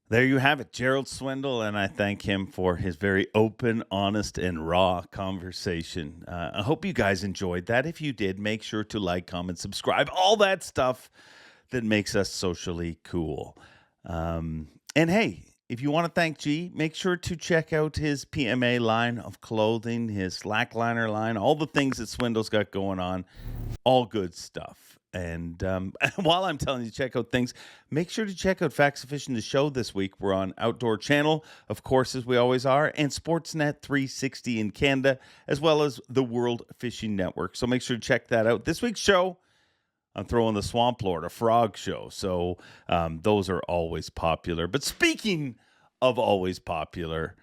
There you have it, Gerald Swindle, and I thank him for his very open, honest, and raw conversation. I hope you guys enjoyed that. If you did, make sure to like, comment, subscribe, all that stuff that makes us socially cool. And hey, if you want to thank G, make sure to check out his PMA line of clothing, his slackliner line, all the things that Swindle's got going on. All good stuff. And while I'm telling you to check out things, make sure to check out Facts of Fishing, the show this week. We're on Outdoor Channel, of course, as we always are, and Sportsnet 360 in Canada, as well as the World Fishing Network. So make sure to check that out. This week's show, I'm throwing the Swamp Lord, a frog show. So those are always popular. But speaking of always popular,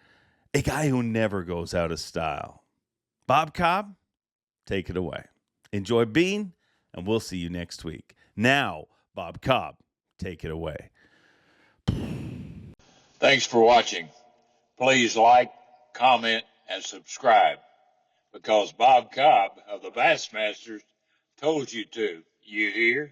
a guy who never goes out of style, Bob Cobb, take it away. Enjoy being, and we'll see you next week. Now, Bob Cobb, take it away. Thanks for watching. Please like, comment, and subscribe, because Bob Cobb of the Bassmasters told you to. You hear?